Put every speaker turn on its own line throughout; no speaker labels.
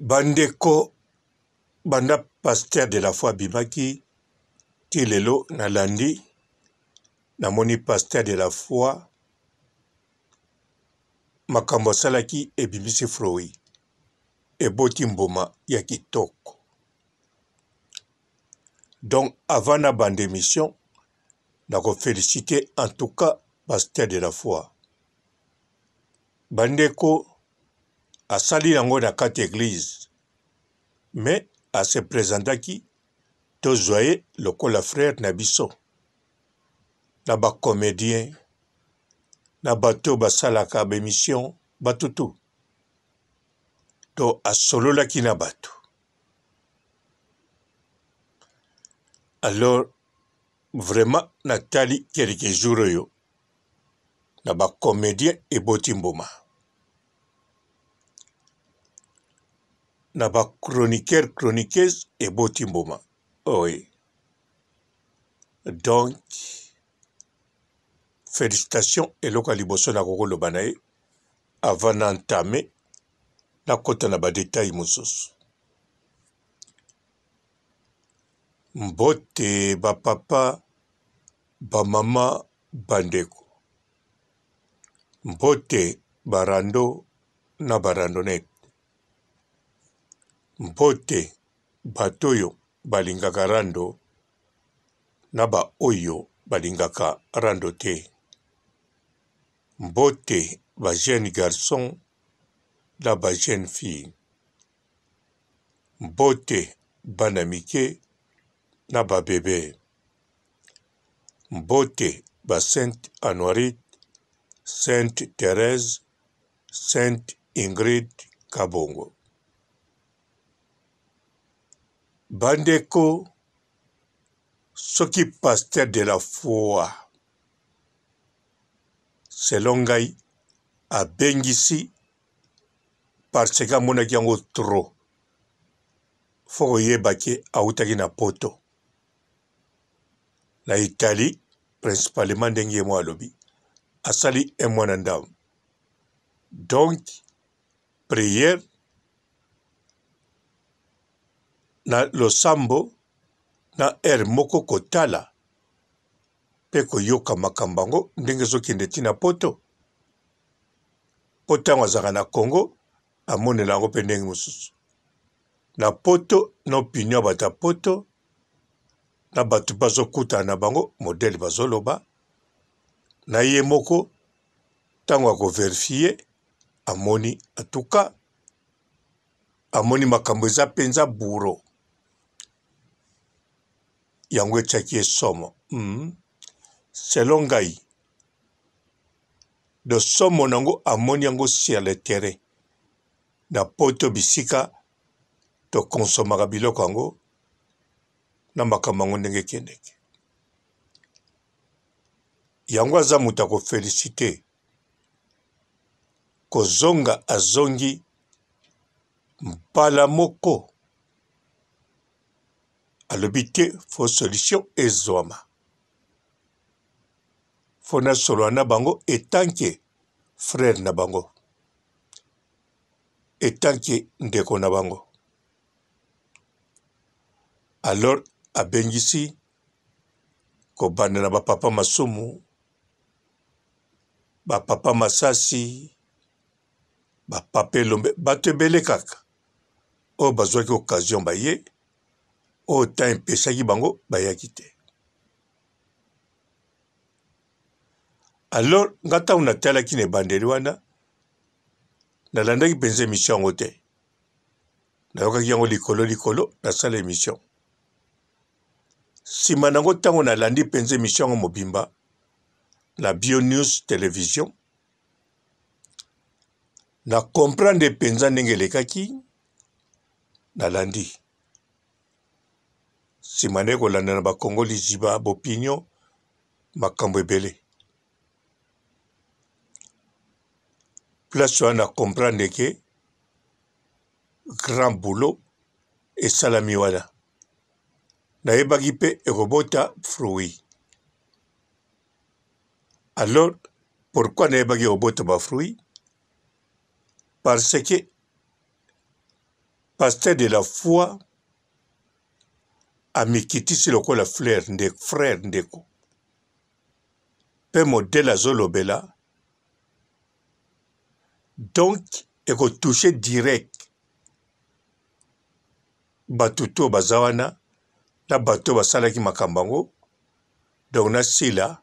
Bandeko banda pasteur de la foi bimaki ti lelo nalandi namoni pasteur de la foi makambo asalaki ebimisi froi eboti mboma ya kitoko. Donc avant na bande émission nako féliciter en tout cas pasteur de la foi. Bandeko asali yango na kati église mais a se présentaki tozoye lokola frère na biso na ba comédien na bato basalaka bémission batutu to asololaki na bato. Alors vraiment natali quelques jours yo na ba comédien eboti mboma na ba chroniqueuse eboti mboma. Oui. Donc félicitations eloko liboso na koko loba na ye avant d'entamer na kota na ba détail mosusu. Mbote ba papa ba mama bandeko. Mbote barando na barandonete. Mbote batoyo balingaka rando na ba oyo balingaka rando te. Mbote ba jeune garçon na ba jeune fille. Mbote bana mike na ba bébé. Mbote ba Sainte Honorite, Sainte Thérèse, Sainte Ingrid Kabongo. Bandeko soki pasteur de la foi selon ngai abengisi parce que amonaki yango trop foko yebaki autaki na poto na Italie principalement ndenge ye mo alobi asali mwana ndamu. Donc prière na losambo na moko kotala pe koyoka makambo yango ndenge ezokende tina poto ntango azalaka na Congo amonela yango mpe ndenge mosusu na poto na opinion ya bato ya poto na bato bazokutana na bango modele bazoloba na ye moko ntango akoverifie amoni en tout cas amoni makambo eza mpenza buro yango etiaki esomo. Selon ngai de somo nango amoni yango sur le terrain na poto bisika to konsomaka biloko yango na makambo yango ndenge ekendeke. Yango aza moto akofélicité kozonga azongi mbala moko alobi te fo solution ezwama fo nasolola na bango etanke frère na bango etanke ndeko na bango. Alors abengisi kobanda na bapapa masumu bapapa masasi bapapa elombe bato ebele kaka oyo bazwaki occasion baye oyo temps empesaki bango bayaki te. Alors nga ntango natalaki na ebandeli wana nalandaki mpenza émission yango te nayokaki yango likolo nasala émission. Nsima nango ntango nalandi mpenza émission yango mobimba na Bio News Télévision na comprendre mpenza ndenge elekaki nalandi. Nsima nde kolanda na bakongoli ziba bopinion makambo ebele. Place wana comprendre ke grand boulot esalami wana nayebaki mpe ekobota fruit. Alors pourquoi nayebaki ekobota ba fruit? Parce que pasteur de la foi amikitisi lokola frère ndeko pe modèle azolobela donc ekotouche direct bato to baza wana na bato basalaki makambo yango donc na Sila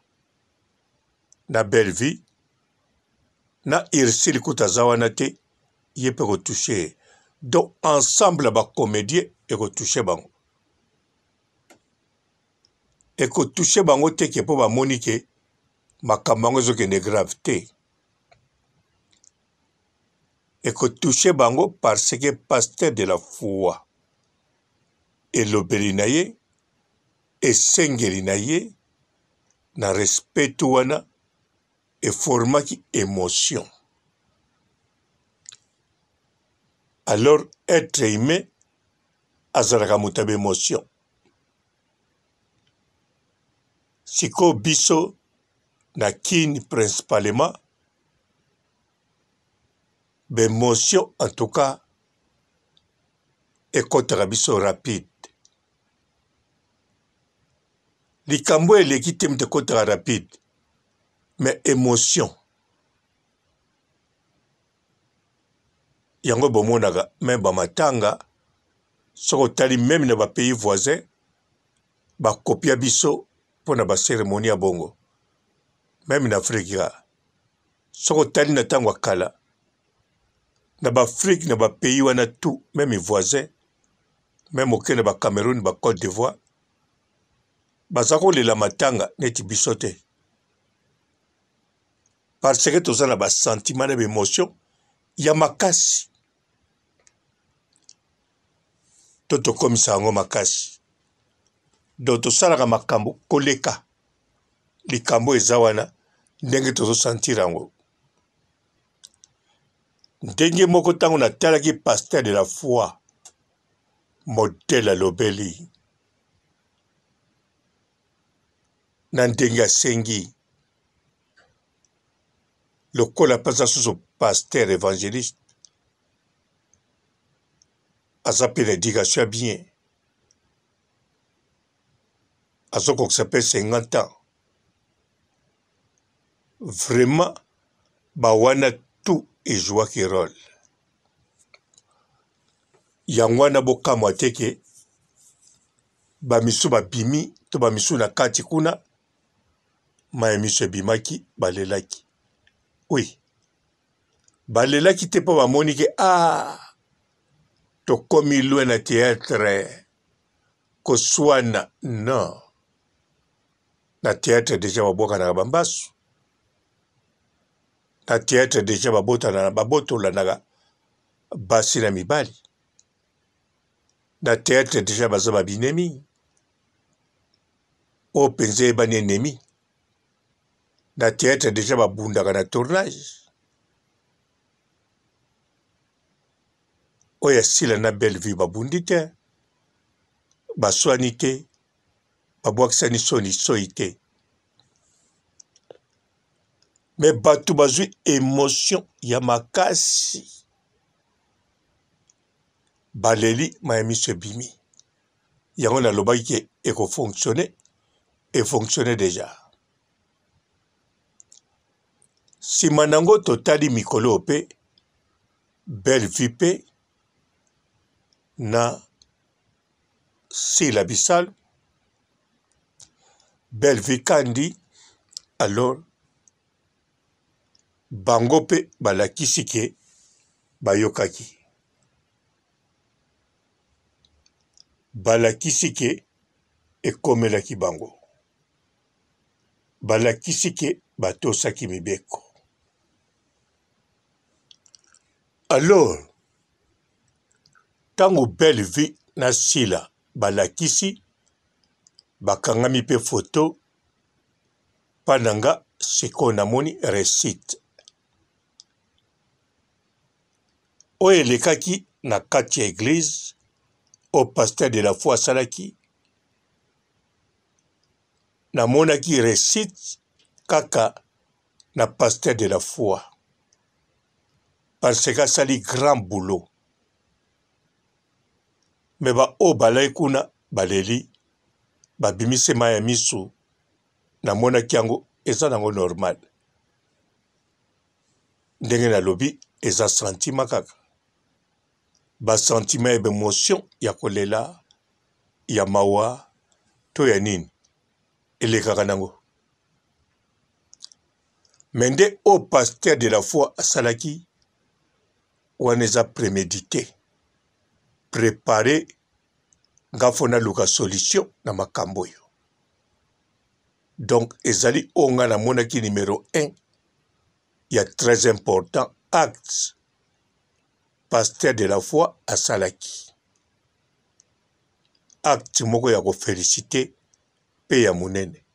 na Bellevue na Ursule kuta aza wana te ye mpe ekotouche donc ensemble bacomédien ekotouche bango ekotouche bango te ke mpo bamoni ke makambo yango ezokende grave te ekotouche bango parce que pasteur de la foi elobeli na ye esengeli na ye na respect wana eformaki émotion alors être humain azalaka moto ya baémotion sikoyo biso na kini principalement baémotion en tout cas ekotaka biso rapide likambo eleki te moto ekotaka rapide mais émotion yango bomonaka même bamatanga soki otali même na bapays voisin bakopia biso mpona bacérémonie ya bongo même na afrika soki otali na ntango ya kala na baafrike na bapays wana tout même voisin même oke na bacameroun bacôte d'ivoire baza kolela matanga neti biso te parce que toza na basentiment na baémotion ya makasi to tokomisa yango makasi donc tosalaka makambo koleka likambo eza wana ndenge tozosentir yango ndenge moko ntango natalaki pasteur de la foi modèle alobeli na ndenge asengi lokola mpenza susu pasteur évangéliste aza mpe na éducation ya bien azokokisa mpe 50 ans vraiment bawana tout ezwaki rôle yango wana bokamwa te ke bamisu babimi to bamisu na kati kuna maya miso ebimaki balelaki oui balelaki te mpo bamoni ke tokomi lwe na théâtre koswana non na théâtre deja babokanaka bambasu na théâtre deja babotolanaka basi na mibali na théâtre deja baza babinemi oyo mpenza eyebani ennemi na théâtre deja babundaka na tournage oyo asila na Bellevue babundi te baswani te babwakisani soi te me bato bazwi émotion ya makasi baleli maya miso ebimi yango nalobaki ke ekofonctionne efonctionne deja nsima nango totali mikolo mpe Bellevue mpe na Sila Bissalo Bellevue kandi alors bango mpe balakisi ke bayokaki balakisi ke ekomelaki bango balakisi ke batosaki mibeko alors ntango Bellevue na Sila balakisi bakangami mpe foto pananga sikoyo namoni récite oyo elekaki na kati ya église au pasteur de la foi asalaki namonaki récite kaka na pasteur de la foi parce que asali grand boulot me ba o balai kuna baleli babimise ma ya misu namonaki yango eza nango normal ndenge nalobi eza sentima kaka basentima ya bemotion ya kolela ya mawa to ya nini elekaka nango me nde o pasteur de la foi asalaki wana eza prémédité préparé nga fo naluka solution na makambo oyo donc ezali oyo nga namonaki numéro 1 ya très important acte pasteur de la foi asalaki acte moko ya kofélicité mpe ya monene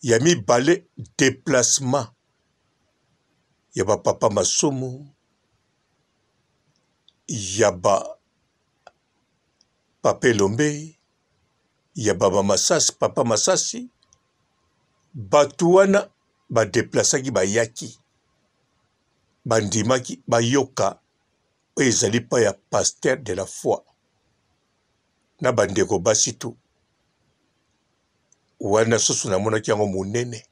ya mibale déplacement ya bapapa masumu ya ba papa Elombe ya baba Masasi papa Masasi bato wana badeplasaki bayaki bandimaki bayoka oyo ezali pa ya pasteur de la foi na bandeko basi tu wana susu namonaki yango monene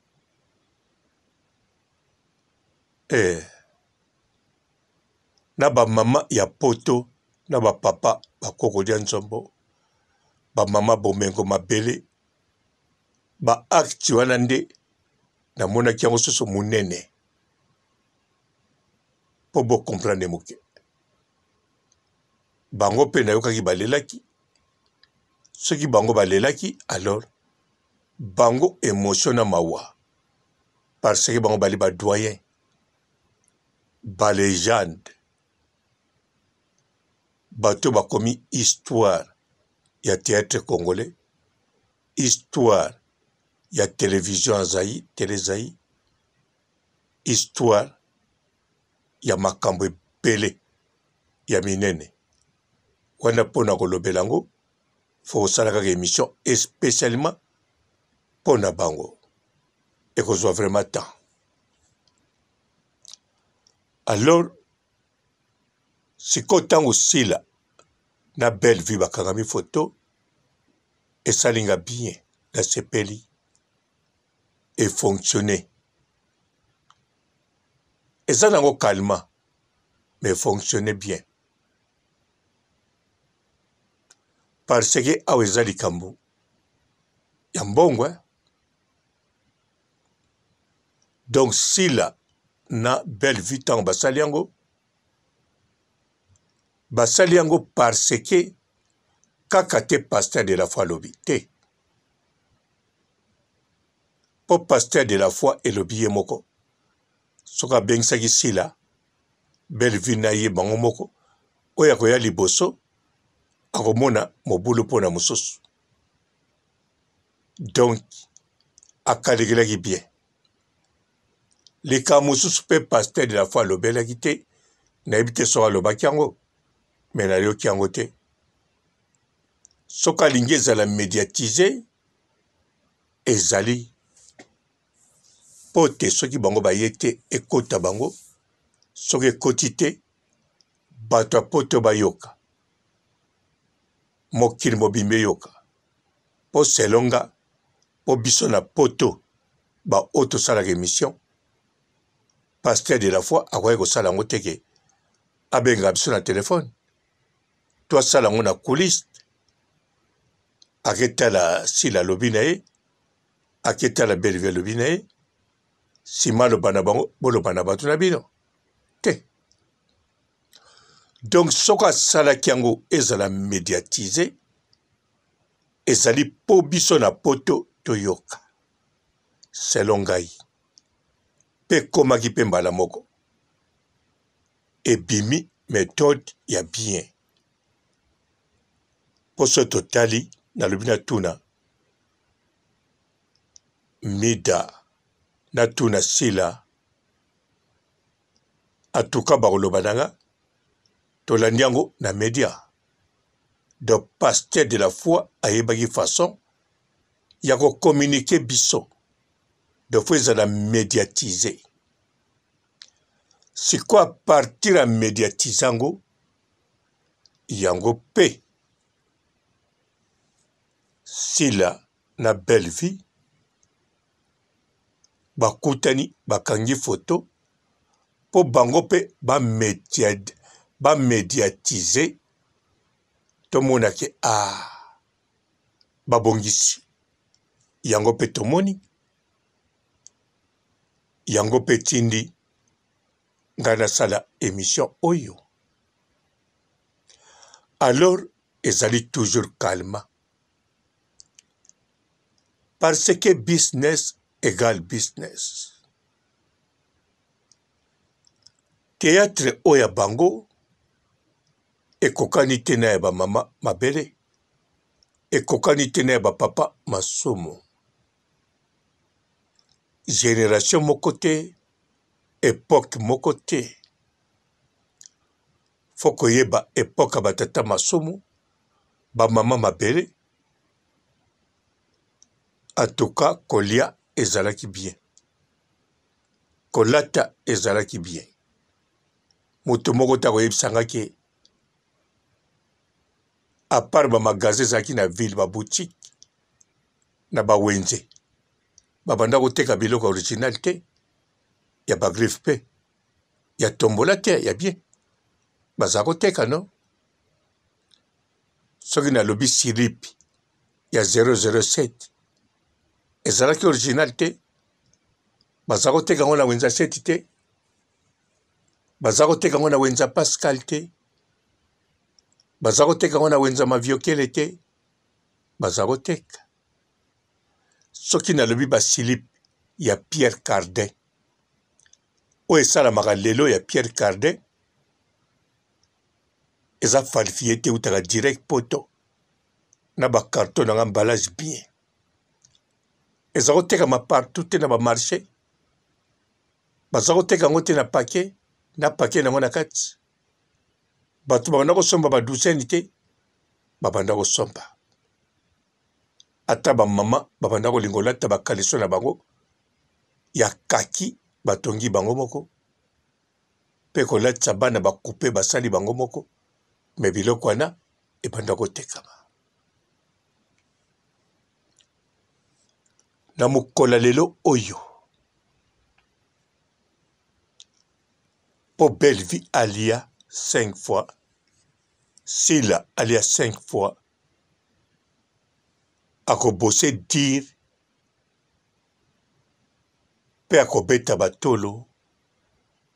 na bamama ya poto na bapapa bakokolia nzombo bamama bomengo mabele baakti wana nde namonaki yango susu monene mpo bokomprendre moke bango mpe nayokaki balelaki soki bango balelaki alors bango émotion na mawa parce que bango bali badoyen balégende bato bakomi histoire ya théâtre congolais histoire ya télévision Zaï télé Zaï histoire ya makambo ebele ya minene wana mpona kolobela yango fo kosala kaka émission spécialement mpona bango ekozwa vraiment temps alors sikoyo ntango sila na belle vie bakangami photo esalinga bien nasepeli efonctionne eza nango calmant mais fonctionne bien parce que awa eza likambo ya mbongo donc sila na belle vie ntango basali yango parce que kaka te pasteur de la foi alobi te mpo pasteur de la foi elobi ye moko soki abengisaki sila belle vie na ye bango moko oyo akoya liboso akomona mobulu mpona mosusu donc akalekelaki bien likambo mosusu mpe pasteur de la foi alobelaki te nayebi te soki alobaki yango me nayoki yango te soki alingi ezala médiatise ezali mpo te soki bango baye te ekota bango soki ekoti te bato ya poto bayoka mokili mobimba eyoka mpo selonga mpo biso na poto baoyo tosalaka émission pasteur de la foi akoki kosala yango teke abengaka biso na telefone to asala yango na coulisse aketala sila alobi na ye aketala belve alobi na ye nsima aloba na bango boloba na bato na bino te donc soki asalaki yango ezala médiatise ezali mpo biso na poto toyoka selon ngai mpe komaki mpe mbala moko ebimi méthode ya bien mpo so totali nalobi na tuna mida na tuna sila atuka bakoloba nanga tolandi yango na média donc pasteur de la foi ayebaki façon ya kokommunike biso donc fo ezala médiatise sikoyo apartir ya médiatise yango mpe Sila na belle vie bakutani bakangi photo po bango pe ba médiatiser tomona ke babongisi yango pe tomoni yango pe tindi ngana sala émission oyo alors ezali toujours calme parce que business égale business. Théâtre oya bango ekokani te na ya bamama mabele ekokani te na ya bapapa masumu. Génération moko te époque moko te fo koyeba époque batata masumu bamama mabele en tout cas kolia ezalaki bien kolata ezalaki bien moto moko ta koyebisanga ke à part bamagasin ezalaki na ville baboutique na bawenze babanda koteka biloko original te ya bagriffe pe ya tombola te ya bien baza koteka no soki nalobi silipi ya 007 ezalaki original te baza koteka yango na wenza 7 te baza koteka yango na wenza Pascal te baza koteka yango na wenza maviokele te baza koteka soki nalobi basilipe ya Pierre Cardin oyo esalamaka lelo ya Pierre Cardin eza falifie te utaka direct poto na bakarton nanga emballage bien eza kotekama partout te na bamarché baza koteka yango te na paquet nango na kati bato babanda kosomba baduseni te babanda kosomba ata bamama babanda kolinga olata bakaliso na bango ya kaki batongi bango moko mpe kolatisa bana bakupe basali bango moko me biloko wana ebanda kotekama na mokola lelo oyo po belle vie alia 5 fois Sila alia 5 fois akobose dire mpe akobeta batolo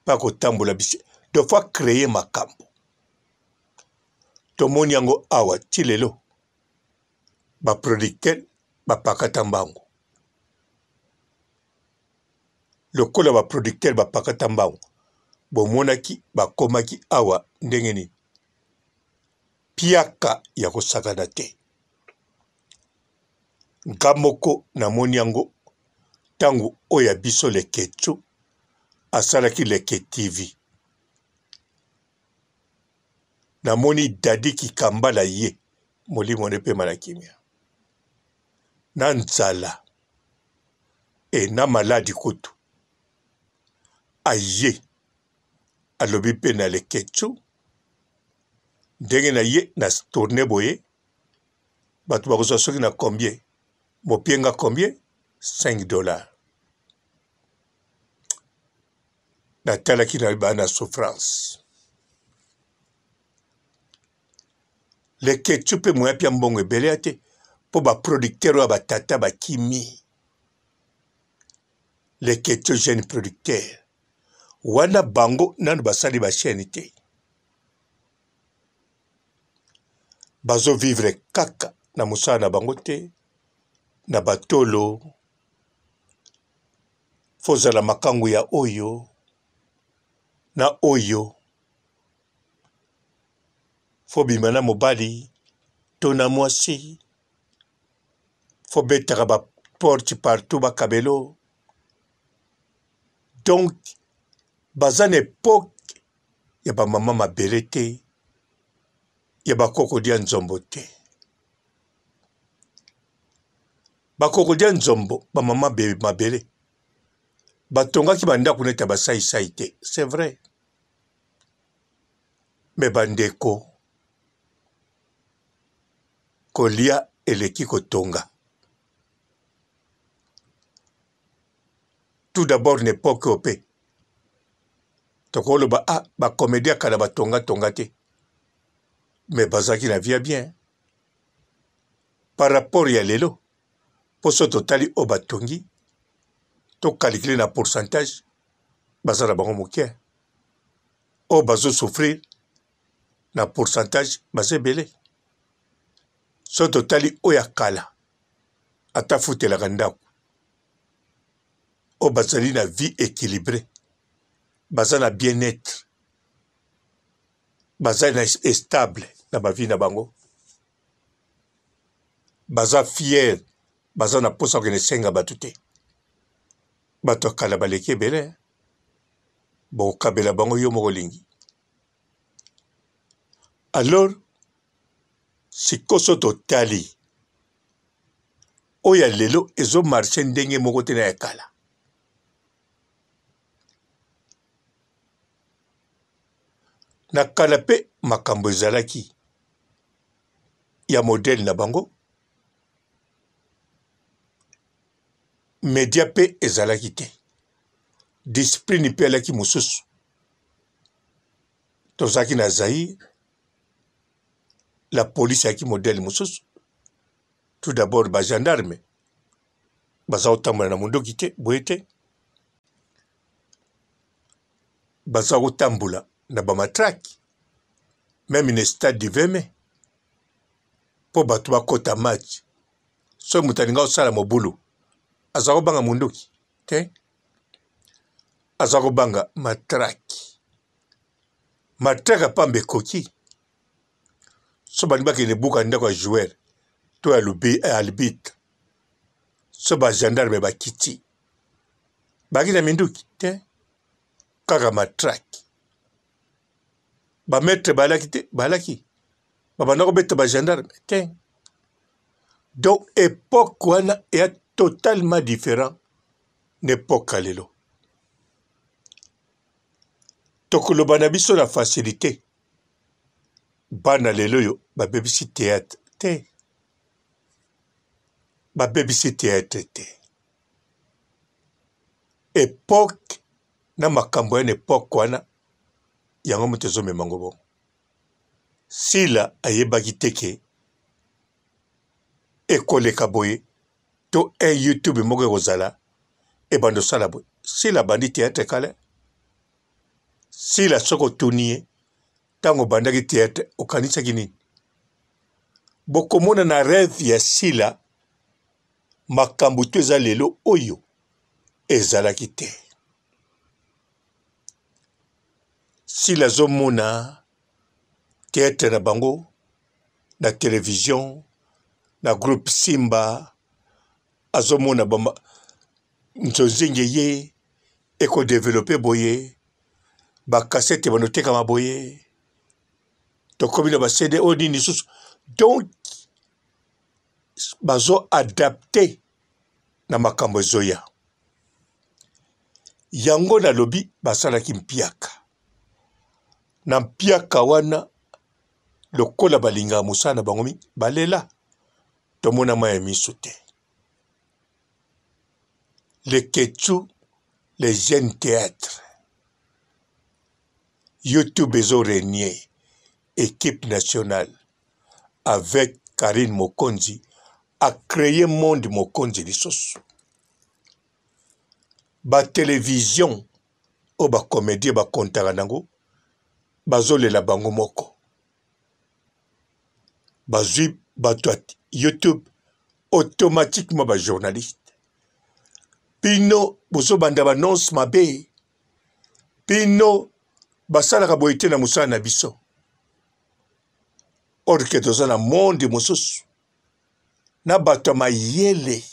mpe akotambola bisi deux fois créer makambo tomoni yango awa ti lelo baproducteur bapakata mbango lokola baproducteur bapakata mbango bomonaki bakomaki awa ndenge nini piaka ya kosakana te nga moko namoni yango ntango oyo ya biso Leketsu asalaki Leke TV namoni Dadi Kikambala ye molimo ne pema na kimia na nzala na maladi kutu aye alobi pe na Leketsu ndenge na ye na tourne boye bato bakozwa soki na combien mopienga combien $5 natalaki na bana souffrance Leketsu mpe moya pia mbongo ebele ate mpo baproducteur oyo batata bakimi Leketsu jeune producteur wana bango nanu basali bachaîne te bazovivre kaka na mosala na bango te na batolo fozala makangu ya oyo na oyo fobima na mobali to na mwasi fobetaka baporte partout bakabelo donc baza na epoke ya bamama mabele te ya bakokodia nzombo te bakokodia nzombo bamama mabele batongaki bandako neta basaisai te c'est vrai me bandeko kolia eleki kotonga. Tout d'abord n'époque opé. Tokolo ba comédien kala ba tonga te. Mais bazaki na via bien. Par rapport ya lelo, poso totali o batongi, to calculer na pourcentage, bazala bango mokie. O bazo souffrir na pourcentage bazé belé. So totali o ya kala, ata futela kandako. O bazali na vie équilibrée, bazala bien-être, bazala stable na ba vie na bango. Baza fier, baza na posa kene senga batute. Bato kala baleki ebele, bo kabela bango yo moko lingi. Alors, sikoso totali, oya lelo ezo marché ndenge moko te na ya kala. Na kala pe makambo ezalaki ya modèle na bango, media pe ezalaki te. Discipline pe alaki mosusu. Tozaki na Zaïre, la police yaki modèle mosusu. Tout d'abord ba gendarme. Baza otambola na mundoki te, boye te. Baza otambola na ba matraki. Même une stade du 20 mai. Po bato bakota match. So mutalinga osala mobulu. Azako banga mundoki te. Azako banga matraki. Matraki apambe koki. So banibaki ne buka ndako ya joueur. To ya arbitre. So ba gendarme ba kiti. Baki na minduki te. Kaka matraki. Ba maître balaki te, balaki. Ba bandako beta ba gendarme te. Donc époque wana est totalement différent n'époque lelo. Tokoloba na biso na facilité. Bana lelo yo ba bebisi théâtre te. Ba bebisi théâtre te. Époque na makambo ya époque wana yango moto ezomema ngo bon. Sila ayebaki teke ekoleka boye to YouTube moko ekozala ebando sala boye. Sila bandi théâtre kala. Sila soko tunie tango bandaki théâtre okanisaki nini. Bokomona na rêve ya Sila makambo to eza lelo oyo ezalaki te. Sila zomona théâtre na bango na télévision na groupe Simba azomona bamba nzonzinge ye eko développer boye ba cassette banoteka maboye tokomi na ba CD odini susu. Donc bazo adapté na makambo ezoya. Yango na lobi basalaki mpiaka. Na mpiaka wana lokola balinga musana bangomi balela tomona maya miso te. Le Ketchu, les jeunes théâtres. YouTube ezo régné équipe nationale avec Karine Mokonzi a créé monde Mokonzi lisusu. Ba télévision o ba comédie ba kontaka nango bazolela bango moko. Bazui bato YouTube automatiquement ba journaliste. Pino bozo banda ba annonce mabe. Pino basalaka boye te na musala na biso. Or ke toza na monde mosusu na bato mayele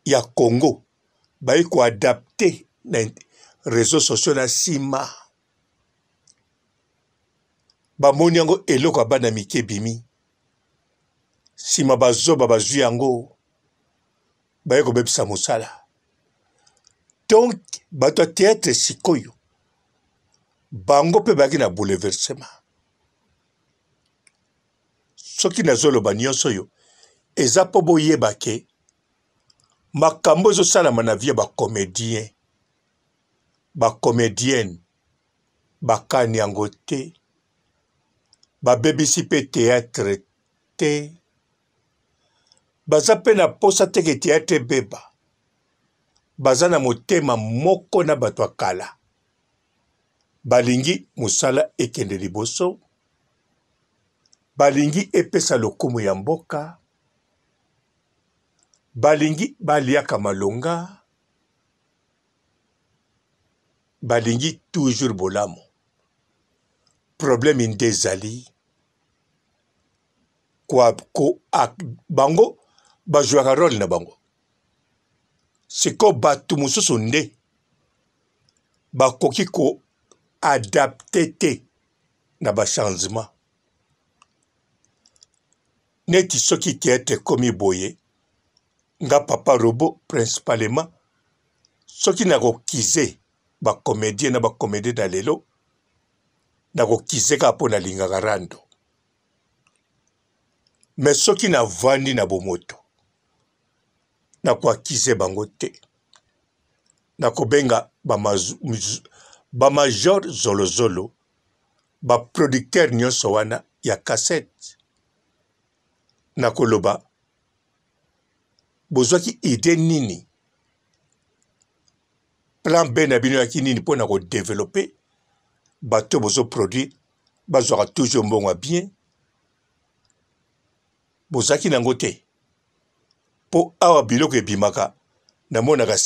ya Congo bayi ko adapter na réseaux sociaux na sima. Bamoni yango eloko abana mike bimi. Sima bazoba bazwi yango bayi ko bebisa musala. Donc bato théâtre sikoyo bango pe baki na bouleversement. soki nazoloba nyonso yo eza po boyeba ke makambo ezosalama na vie bacomédien bacomédienne bakani yango te babebisi mpe théâtre te baza mpe na posa teke théâtre ebeba baza na motema moko na bato ya kala balingi mosala ekende liboso balingi epesa lokumu ya mboka balingi baliaka malonga balingi toujours bolamu problème nde ezali bango bajouaka role na bango siko bato mosusu nde bakoki koadapte te na bachangement neti soki théâtre ekomi boye nga papa Robo principalement soki nakokize bacomédien na bacomédie na lelo nakokize kaka mpo nalingaka rando me soki navandi na bomoto nakoakize bango te nakobenga bamajor zolozolo baproducteur nyonso wana ya cassette nakoloba bozwaki ide nini plan B na bino yaki nini mpo na kodevelope bato bozoproduire bazwaka toujours mbongo bien bozwaki nango te mpo awa biloko ebimaka namonaka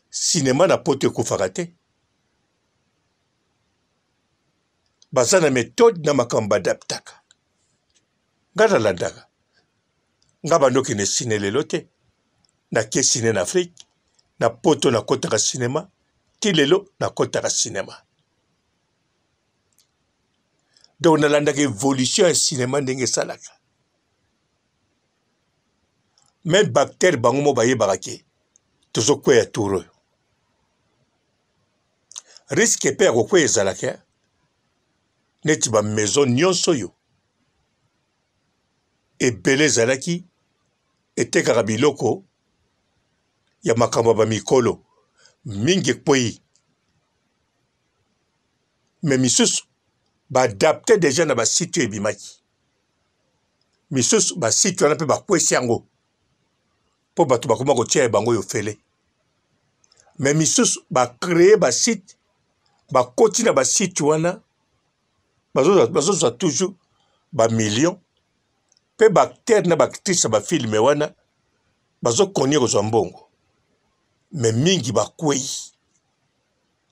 sinema na poto ekufaka te baza na méthode na makambo badaptaka nga nalandaka nga bandokende sine lelo te nakie sine na afrique na poto nakotaka sinema ti lelo nakotaka sinema donc nalandaka évolution ya sinema ndenge esalaka même bactere bango mo bayebaka ke tozokweya tour oyo riske mpe ya kokweya ezalaka neti bamaison nyonso oyo ebele ezalaki etekaka biloko ya makambo ya bamikolo mingi ekweyi me misusu baadapte deja na basite oyo ebimaki misusu basite wana mpe bakwesi yango mpo bato bakoma kotia bango oyo fele me misusu bakreye basite bakoti na basite wana bazozwa toujours bamillion mpe baactere na baactrice ya bafilme wana bazokonie kozwa mbongo me mingi bakweyi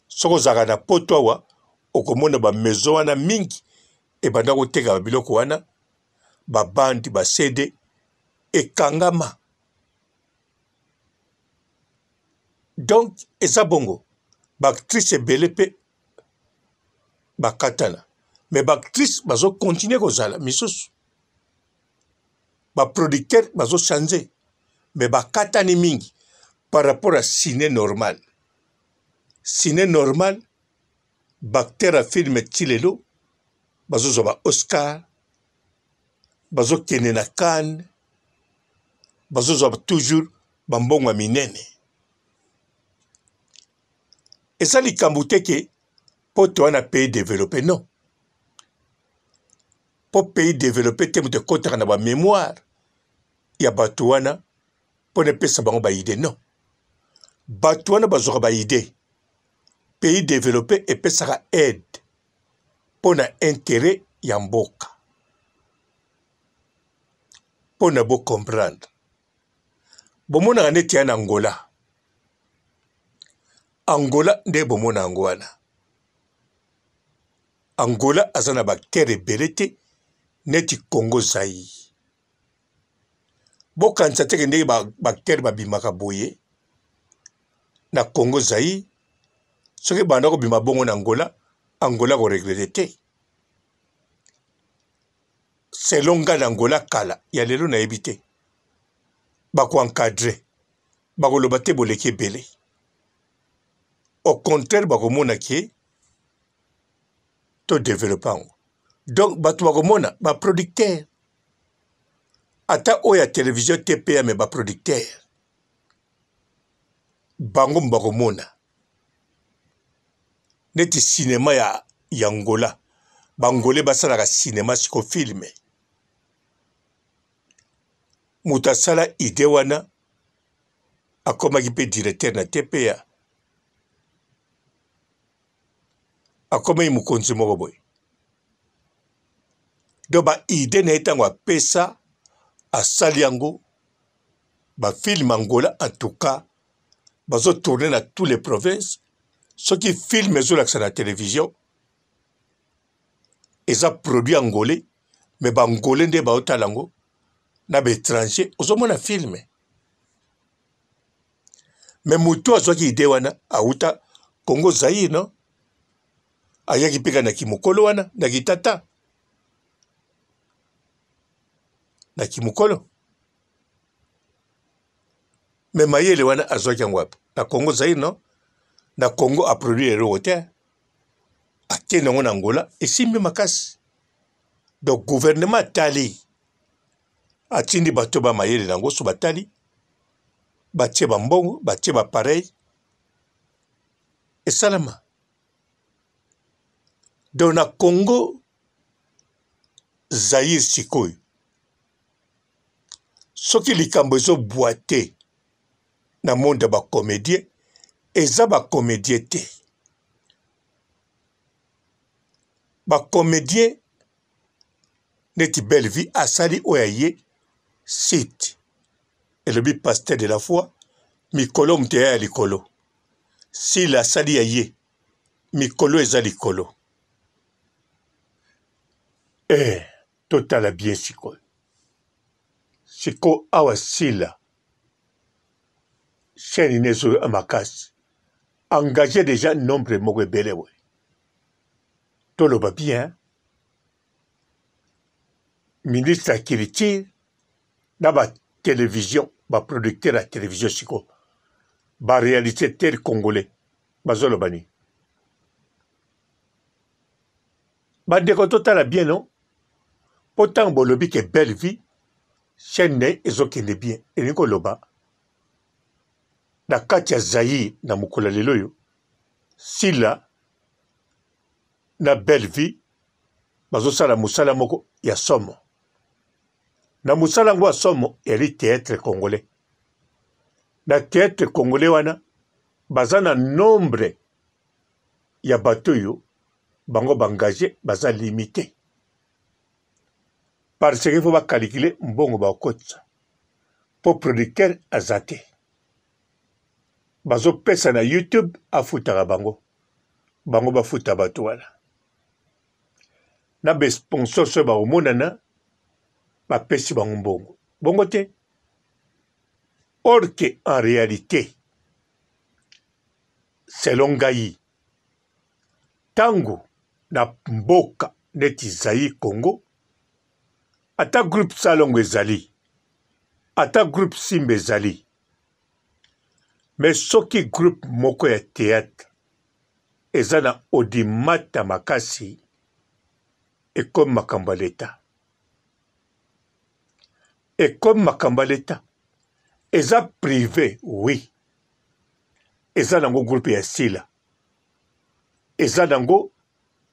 soki ozalaka na poto awa okomona bamezo wana mingi ebanda koteka babiloko wana babandi basede ekangama donc eza bongo baactrice ebele mpe bakatana me baactrice bazokontinue kozala misusu baproducteur bazochange me bakatani mingi par rapport à ciné normal ciné normal bacteur ya filme ti lelo bazozwa ba Oscar bazokende na Cannes bazozwa toujours bambongo ya minene eza likambo te ke mpo towana pays développé non mpo pays développé te moto ekotaka na bamémoire ya bato wana mpo na epesa bango baide non bato wana bazwaka baide pays développé epesaka aide mpo na intérêt ya mboka mpo na bocomprendre bomonaka neti ya na Angola nde bomona yango wana Angola aza na baactere ebele te neti Congo Zaïre bokanisa teke ndenge baactere babimaka boye na Congo Zaïre soki banda kobima bongo na Angola koregrete te selon nga na Angola kala ya lelo nayebi te bakoencadre bakoloba te boleki ebele au contraire bakomona ke to développe yango donc bato bakomona baproducteur ata oyo ya télévision TPA me baproducteur bango bakomona neti cinéma ya Angola bangolais basalaka cinéma siko filme moto asala ide wana akomaki mpe directeur na TPA akomaki mokonzi moko boye do baide na ye ntango apesa asali yango bafilme Angola en tout cas bazotourne na tous les provinces soki filme ezolakisa na télévision eza produit angolais me bangolais nde baotala yango na baétranger ozomona filme me moto azwaki ide wana auta Congo Zaïre no ayaki mpe na kimokolo wana na kitata na kimokolo me mayele wana azwaki yango wapi na Congo Zaïre no na Congo aproduire eloko te akende yango na Angola esimbi makasi donc gouvernement atali atindi bato bamayele nango so batali batie bambongo batie bapareil esalama donc na Congo Zaïre sikoyo soki likambo ezobwate na monde bacomédien eza bacomédien te bacomédien neti Belle Vie asali oyo ye site elobi pasteur de la foi mikolo moto ya likolo sila asali ya ye mikolo eza likolo totala bien sikoyo siko awa sila chaîne nezo amakasi engagé déjà nombre moko ebele we toloba bien ministre ya culture na batélévision baproducteur ya télévision siko baréalisateur congolais bazoloba nini bandeko totala bien non mpo ntango bolobi ke Belle Vie chaîne na ye ezokende bien elingi koloba na kati ya Zaïre na mokolo lelo oyo sila na Belle Vie bazosala mosala moko ya somo na mosala yango ya somo yali théâtre congolais na théâtre congolais wana baza na nombre ya bato oyo bango bangage baza limité parce que faut bakalikile mbongo bakotisa mpo producteur aza te bazopesa na YouTube afutaka bango bango bafuta bato wana na besponsor so bakomonana bapesi bango mbongo bongo te or que en réalité selon ngai tango na mboka neti Zaïre Congo ata groupe Salongo ezali ata groupe Simba ezali mais soki groupe moko ya théâtre eza na odimata makasi ekomi makambo ya leta ekomi makambo ya leta eza privé oui eza nango groupe ya sila eza nango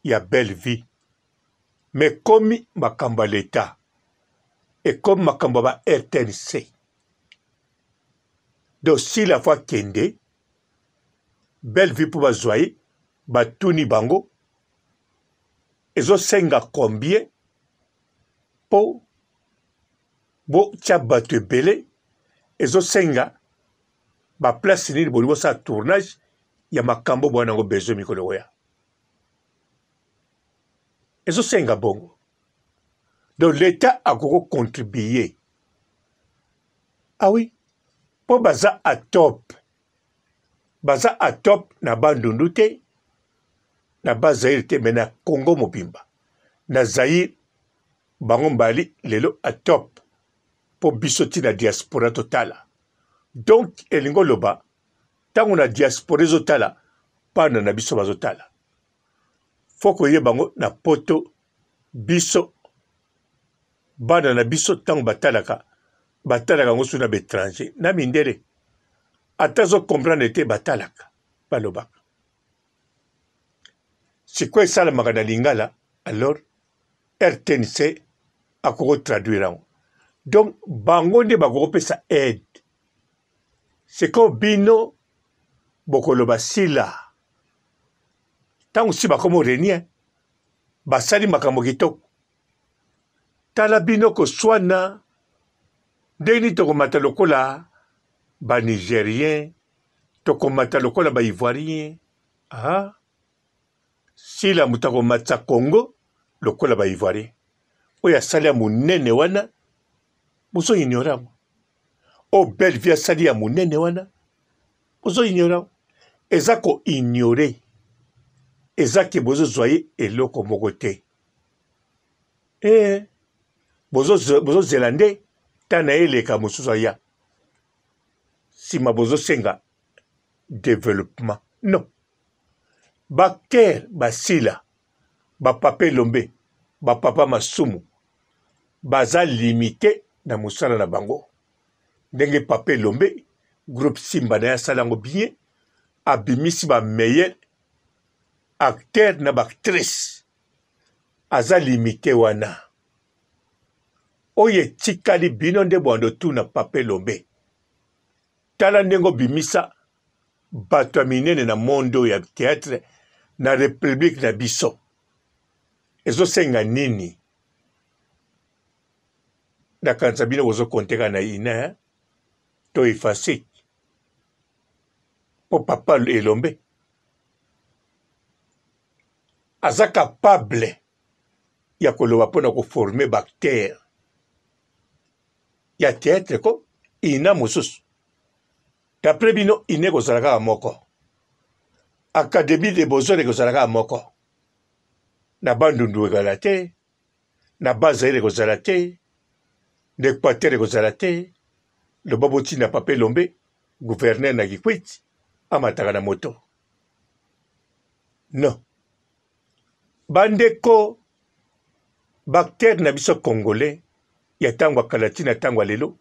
ya Belle Vie mais komi makambo ya leta ekomi makambo ya ba RTNC donc sila fo akende Belle Vie mpo bazwa ye batuni bango ezosenga combien mpo botya bato ebele ezosenga baplace nini bolingi bosala tournage ya makambo boya nango besoin mikolo oya ezosenga bongo donc l'état akoko contribuer ah oui mpo baza atop na bandundu te na bazaïre te me na Congo mobimba na Zaïre bango mbali lelo atop mpo biso ntina diaspora totala donc elingo loba ntango na diaspora ezotala pana na biso bazotala fo koyeba bango na poto biso bana na biso tango batalaka ngo suna bétranger na mindele atazo comprendre te batalaka balobaka sikoyo esalamaka na lingala alors RTNC akoko traduire yango donc bango nde bakokopesa aide sikoyo bino bokoloba sila ntango si bakomo renie basali makambo kitoko tala bino koswana ndenge nini tokomata lokola banigérien tokomata lokola baivoirien sila moto akomata congo lokola baivoirien oyo asali ya monene wana bozoignore yango o Bellevue asali ya monene wana bozoignore yango eza koignore eza ke bozozwa ye eloko moko te bozozela nde ta na ye eleka mosusu aya nsima bozosenga développement non bakere basila bapapa elombe bapapa masumu baza limite na mosala na bango ndenge papa elombe groupe simba na ye asala yango bien abimisi bameilleur acteur na baactrice aza limite wana oyo etikali bino nde bwando tuna papa elombe tala ndenge obimisa bato ya minene na mondo ya théâtre na république na biso ezosenga nini nakanisa bino bozokonteka na ina to efasik mpo papa elombe aza capable ya koloba mpona koforme bactere ya théâtre ko ina mosusu d'après bino ine kozala kaka moko académie de beaux-arts ekozala kaka moko na bandundu ekozala te na bazaire ekozala te na équateur ekozala te loba botinda papa elombe gouverneur na kikwiti amataka na moto non bandeko bactere na biso congolais ya ntango ya kala ti na ntango ya lelo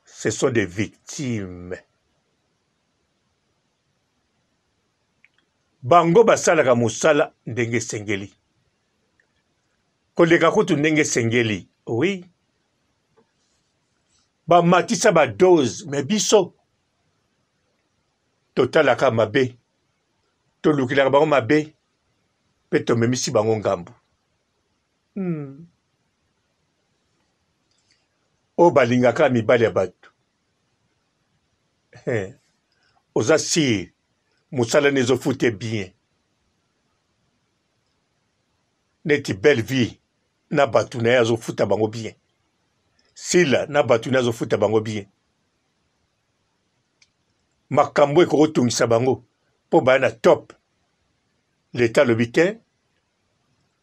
ce sont des victimes bango basalaka mosala ndenge esengeli koleka kutu ndenge esengeli oui bamatisa badose me biso totalaka mabe tolukelaka bango mabe mpe tomemisi bango ngambu oyo balingaka mibali ya bato oza sire mosala na ezofute bien neti Bellevue na bato na ye azofuta bango bien sila na bato na ye azofuta bango bien makambo ekokotungisa bango mpo baya na top leta alobi te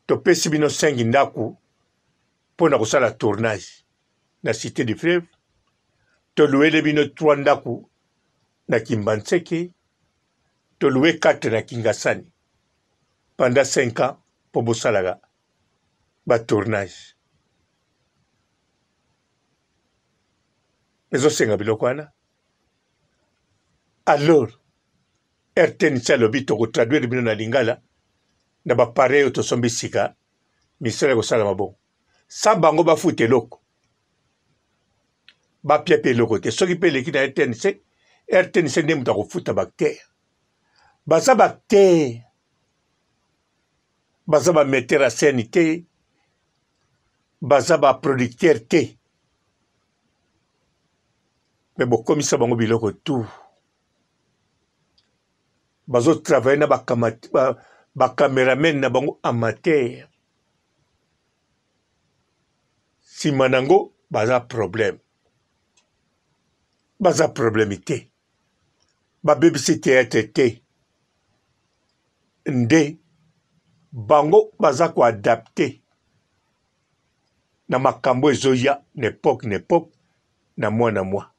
topesi bino 5 ndako mpo na kosala tournage na cité du fleuve toluele bino 3 ndako na Kimbanseke tolue 4 na Kingasani pendant 5 ans mpo bosalaka batournage ezosenga biloko wana alors RTNC alobi tokotraduire bino na lingala na bapare oyo tosombi sika misala ekosala mabongo sa bango bafuta eloko bapia mpe eloko te soki mpe eleki na RTNC nde moto akofuta bactere baza bactere baza bametteur ya scène te baza baproducteur te me bokomisa bango biloko tu bazotravaille na bacameraman na bango amateur nsima nango baza problème te babebisi théâtre te nde bango baza koadapte na makambo ezoya na époque na mwa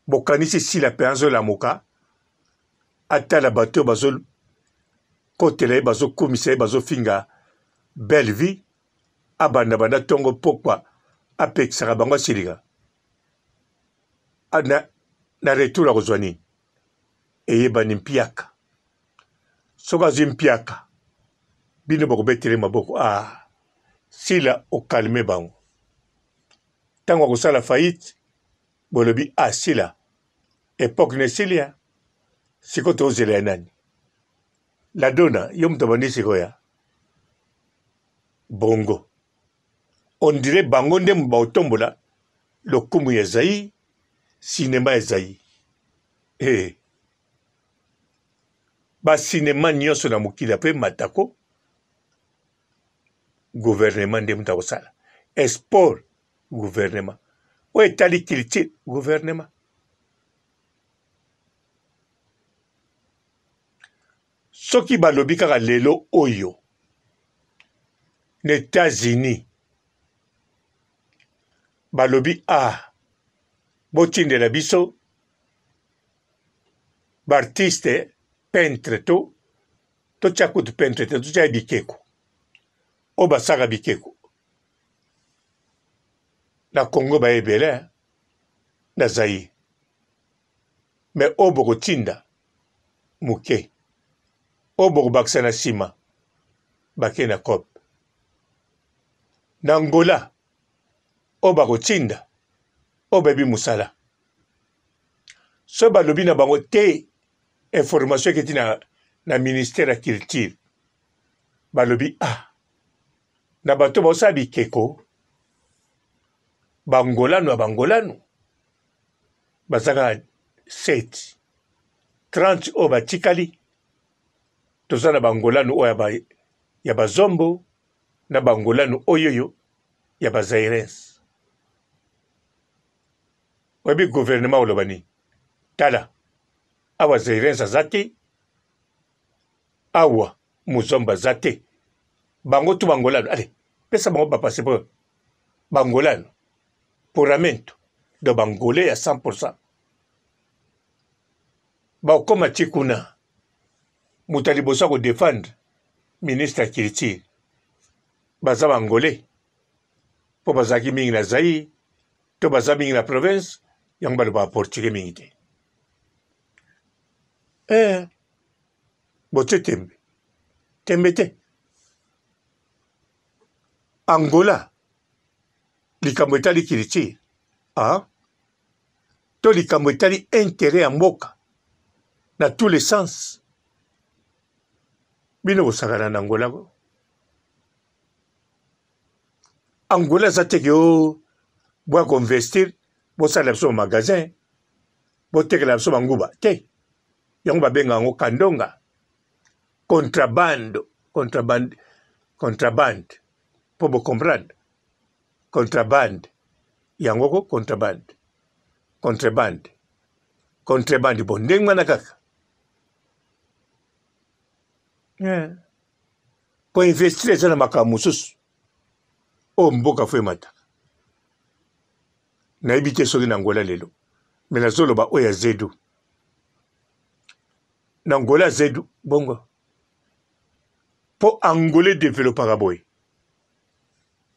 bokanisi sila mpe azolamuka atala bato bazokotela ye bazokumisa ye bazofinga belle vie abanda banda tongo pokwa apekisaka bango asilika na retour akozwa nini eyebani mpiaka soki azwi mpiaka bino bakobetele maboko sila okalme bango ntango akosala faillite bolobi sila epoke na esilia siko tozela ya nani ladona yo moto abandi sikoya bongo on dirait bango nde baotombola lokumu ya Zaïre sinema ya Zaïre basinema nyonso na mokili mpe matako gouvernement nde moto akosala esport gouvernement oyo etali culture gouvernement soki balobi kaka lelo oyo na États-Unis balobi botindela biso baartiste peintre totya kutu peintre te totya bikeko oyo basaka bikeko na Congo bayebele na Zaïre me oyo bokotinda moke oyo bokobakisa na nsima bake na COP na Angola oyo bakotinda oyo bayebi mosala so balobi na bango te information eketi na ministère ya culture balobi na bato baosala bikeko bangolano ya bangolano bazaka 30 oyo batikali toza na bangolano oyo ya bazombo na bangolano oyoyo ya bazairens oyebi gouvernement oloba nini tala awa zairens aza te awa muzombo aza te bango tu bangolano ale pesa bango bapaseport bangolano puramento do bangolais ya 100% bakoma ti kuna moto ya liboso akodefendre ministre ya culture baza bangolais mpo bazalaki mingi na Zaïre to baza mingi na province yango baloba portugais mingi te botie tembe te Angola likambo etali culture to likambo etali intérêt ya mboka na tous les sens bino bosakana na Angola Angola aza teke boya koinvestir bosala biso magasin botekela biso banguba te yango babenga yango kandonga contrabande mpo bocomprendre contrabande yango contrabande bo ndenge wana kaka koinvestir eza na makambo mosusu oyo mboka fo emata nayebi te soki na Angola lelo me nazoloba oyo ya zedu na Angola ya zedu bongo mpo Angolais développaka boye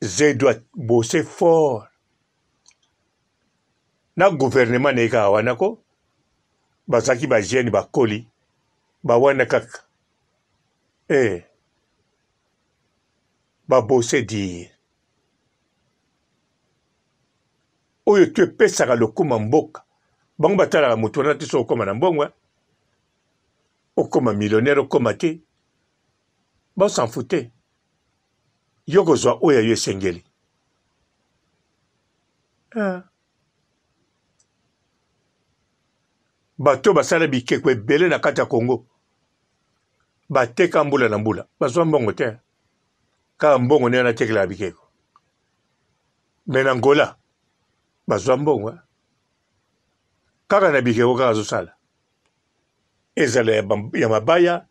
zedu abose fort na gouvernement na ye kaka wana ko bazalaki bagene bakoli bawana kaka babose dire oyo tu epesaka lokuma mboka bango batalaka moto wana te so okoma na mbongwa okoma millionnaire okoma te basanfu te yo kozwa oyo ayo esengeli bato basala bikeko ebele na kati ya Congo bateka mbula na mbula bazwa mbongo te kaka mbongo nde anatekelaka bikeko me na Angola bazwa mbongo kaka na bikeko kaka azosala ezala ya mabaya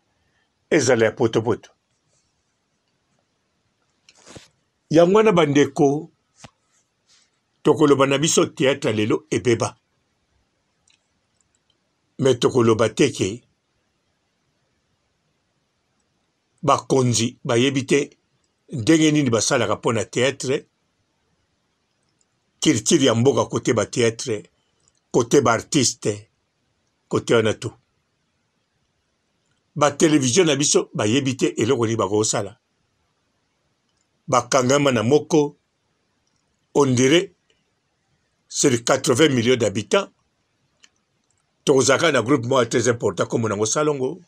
ezala ya potopoto yango wana bandeko tokoloba na biso théâtre lelo ebeba me tokoloba teke bakonzi bayebi te ndenge nini basalaka mpona théâtre culture ya mboka côté ba théâtre côté ba artiste côté wana tu ba télévision na biso bayebi te eloko nini bakosala bakangama na moko on dirait c'est 80 millions d'habitants tozaka na groupe moi très important comme nango salongo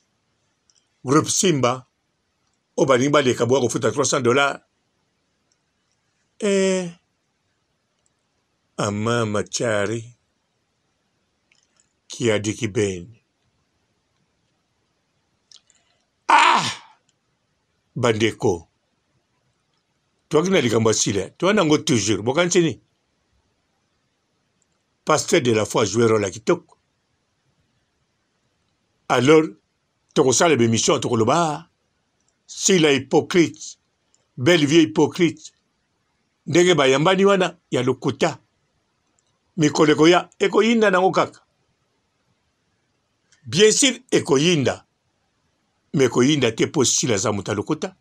groupe Simba o balingi baleka bwa kofuta $300 Ama Machari qui a dit qu'il ben. Ah! Bandeko. Toi qui n'as pas dit toi n'as toujours. Bon, quand pasteur de la foi jouer rôle à Kitok. Alors, tu ressens les émissions, tu le bas. S'il est hypocrite, belle vieille hypocrite, ndenge bayambani wana ya lokuta. Mikoleko ya ekoyinda nango kaka. Bien sûr ekoyinda. Mais ekoyinda te po sila za mutalukuta.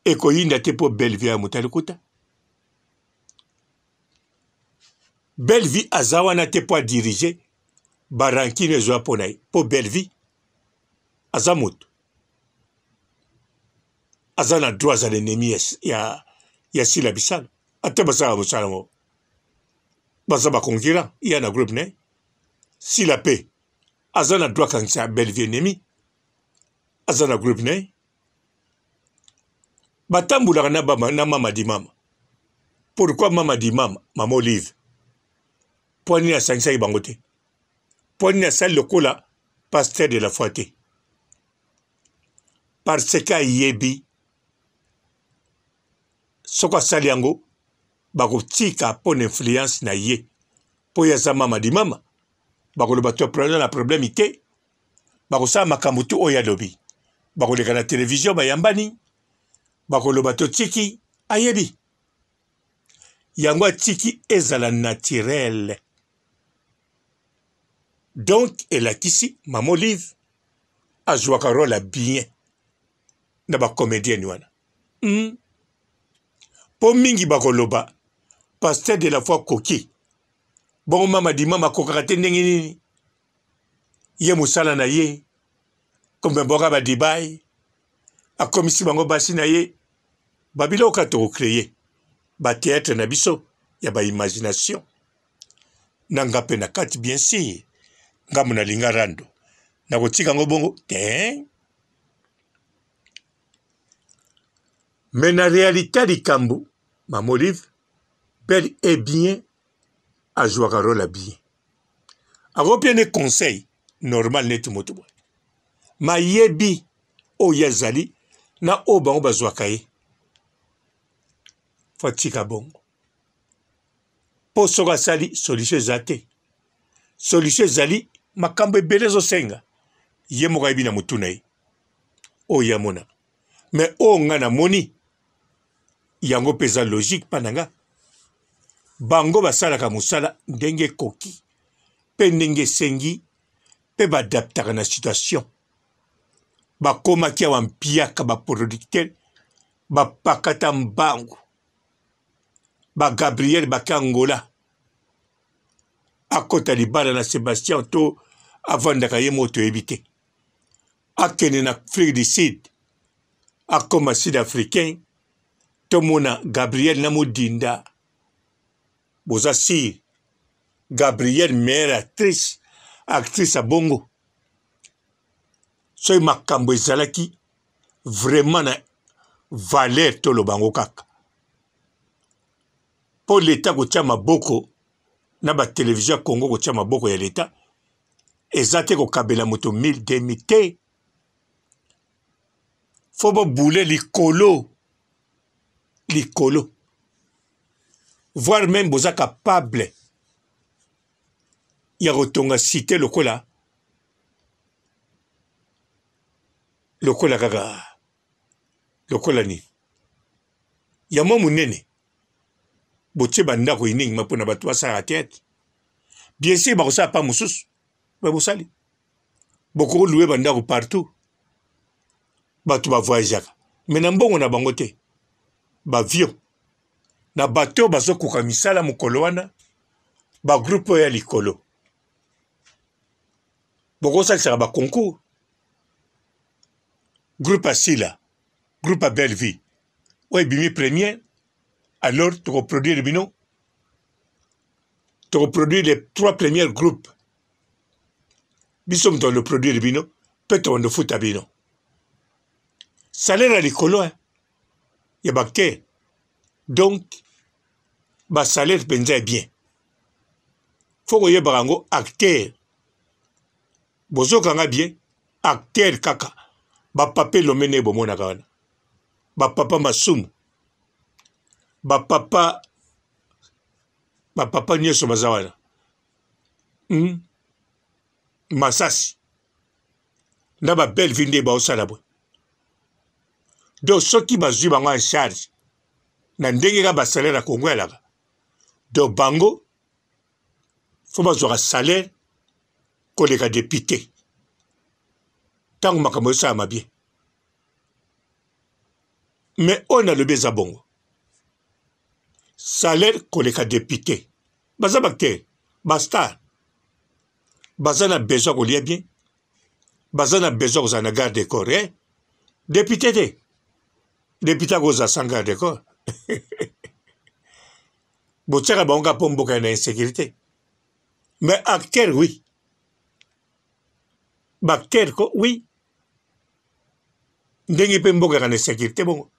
Ekoyinda te po belle vie mutalukuta. Belle vie azawana te po diriger barankine zo ponai po belle vie azamut. Azana droit za l'ennemi ya sila bisala. Ate basala musala mo. Basaba kongira ya na groupe ne. Si la paix azana droit quand c'est belle vie ennemi. Azana groupe ne. Batambula na bama na mama di mama. Pourquoi mama di mama? Mama Olive. Poani na sangisa ibangote. Poani na sal lokola pasteur de la foi te. Parce que yebi soko sali yango bakotika pon influence na ye po ya za mama di mama bakoloba to problème ite bakosala makambo tu oyo alobi bakoleka na télévision bayambani bakoloba to tiki ayebi yango atiki ezala naturel donc elakisi mama Olive azwaka rôle a bien na bacomédienne wana po mingi bakoloba pasteur de la foi koki bon mama di mama kokaka te ndenge nini ye musala na ye comme boka ba dibai akomisi bango basi na ye babiloka to créer ba théâtre na biso ya ba imagination nanga pe na kati bien sûr ngamu na linga rando na kotika ngo bongo te mais na réalité likambo Mama Olive, bel et bien, a joué un rôle à bien. A bien des conseils, normal n'est tout moto. Ma yebi, o yazali, na o ba bazwa kaye. Fatika bongo. Po soga sali, solution zate. Solution zali, makambe belezo senga. Ye moka yebi na mutunai. O yamona. Mais o ngana moni. Yango pesa logique pananga bango basalaka musala ndenge koki pe ndenge sengi pe badaptaka na situation bakomaki awa mpiaka baproducteur bapakata mbangu Gabriel bakangola akota libala na Sébastien to avandaka ye moto ebite akene na Afrique du Sud akoma sud-africain Tomona Gabriel Namudinda boza si Gabriel meilleure actrice à bongo soy makambo ezalaki vraiment na valeur to lobango kaka po l'état kotia maboko na ba télévision Congo kotia maboko ya l'état ezate ko kabela moto 1000 2000 faut bo bouler likolo voire même boza capable ya kotonga cité lokola kaka lokola ni ya mo munene botie bandako iningi mapona bato basala tête bien sûr bakosala pa mosusu babosali boko louer bandako partout bato bavoyageaka mais na mbongo na bango te bavion na bato bazokoka misala mokolo wana bagroupe oyo ya likolo bokosalisaka baconcours groupe asila groupe à belle vie oyo ebimi première alors tokoproduire bino tokoproduire les 3 premiers groupes biso moto le produire bino mpe tokondo futa bino salaire ya likolo ya bacteur donc basalaire mpenza ya bien fo koyebaka yango acteur bozokanga bien acteur kaka bapapa elomene ebomonaka wana bapapa masumu bapapa nyonso baza wana masasi na babelle vie nde baosala bwe donc soki bazwi bango en charge na ndenge ka basalaire ya kongo elaka donc bango fo bazwaka salaire koleka député ntango makambo esalama bien mais oyo nalobi eza bongo salaire koleka député baza bacteur bastar baza na besoin kolia bien baza na besoin kozala na garde de corps député te député akozala sans garde de corps botiaka bango ka mpo mboka na insécurité mais acteur oui bacteur ko oui ndenge mpe mboka na insécurité bongo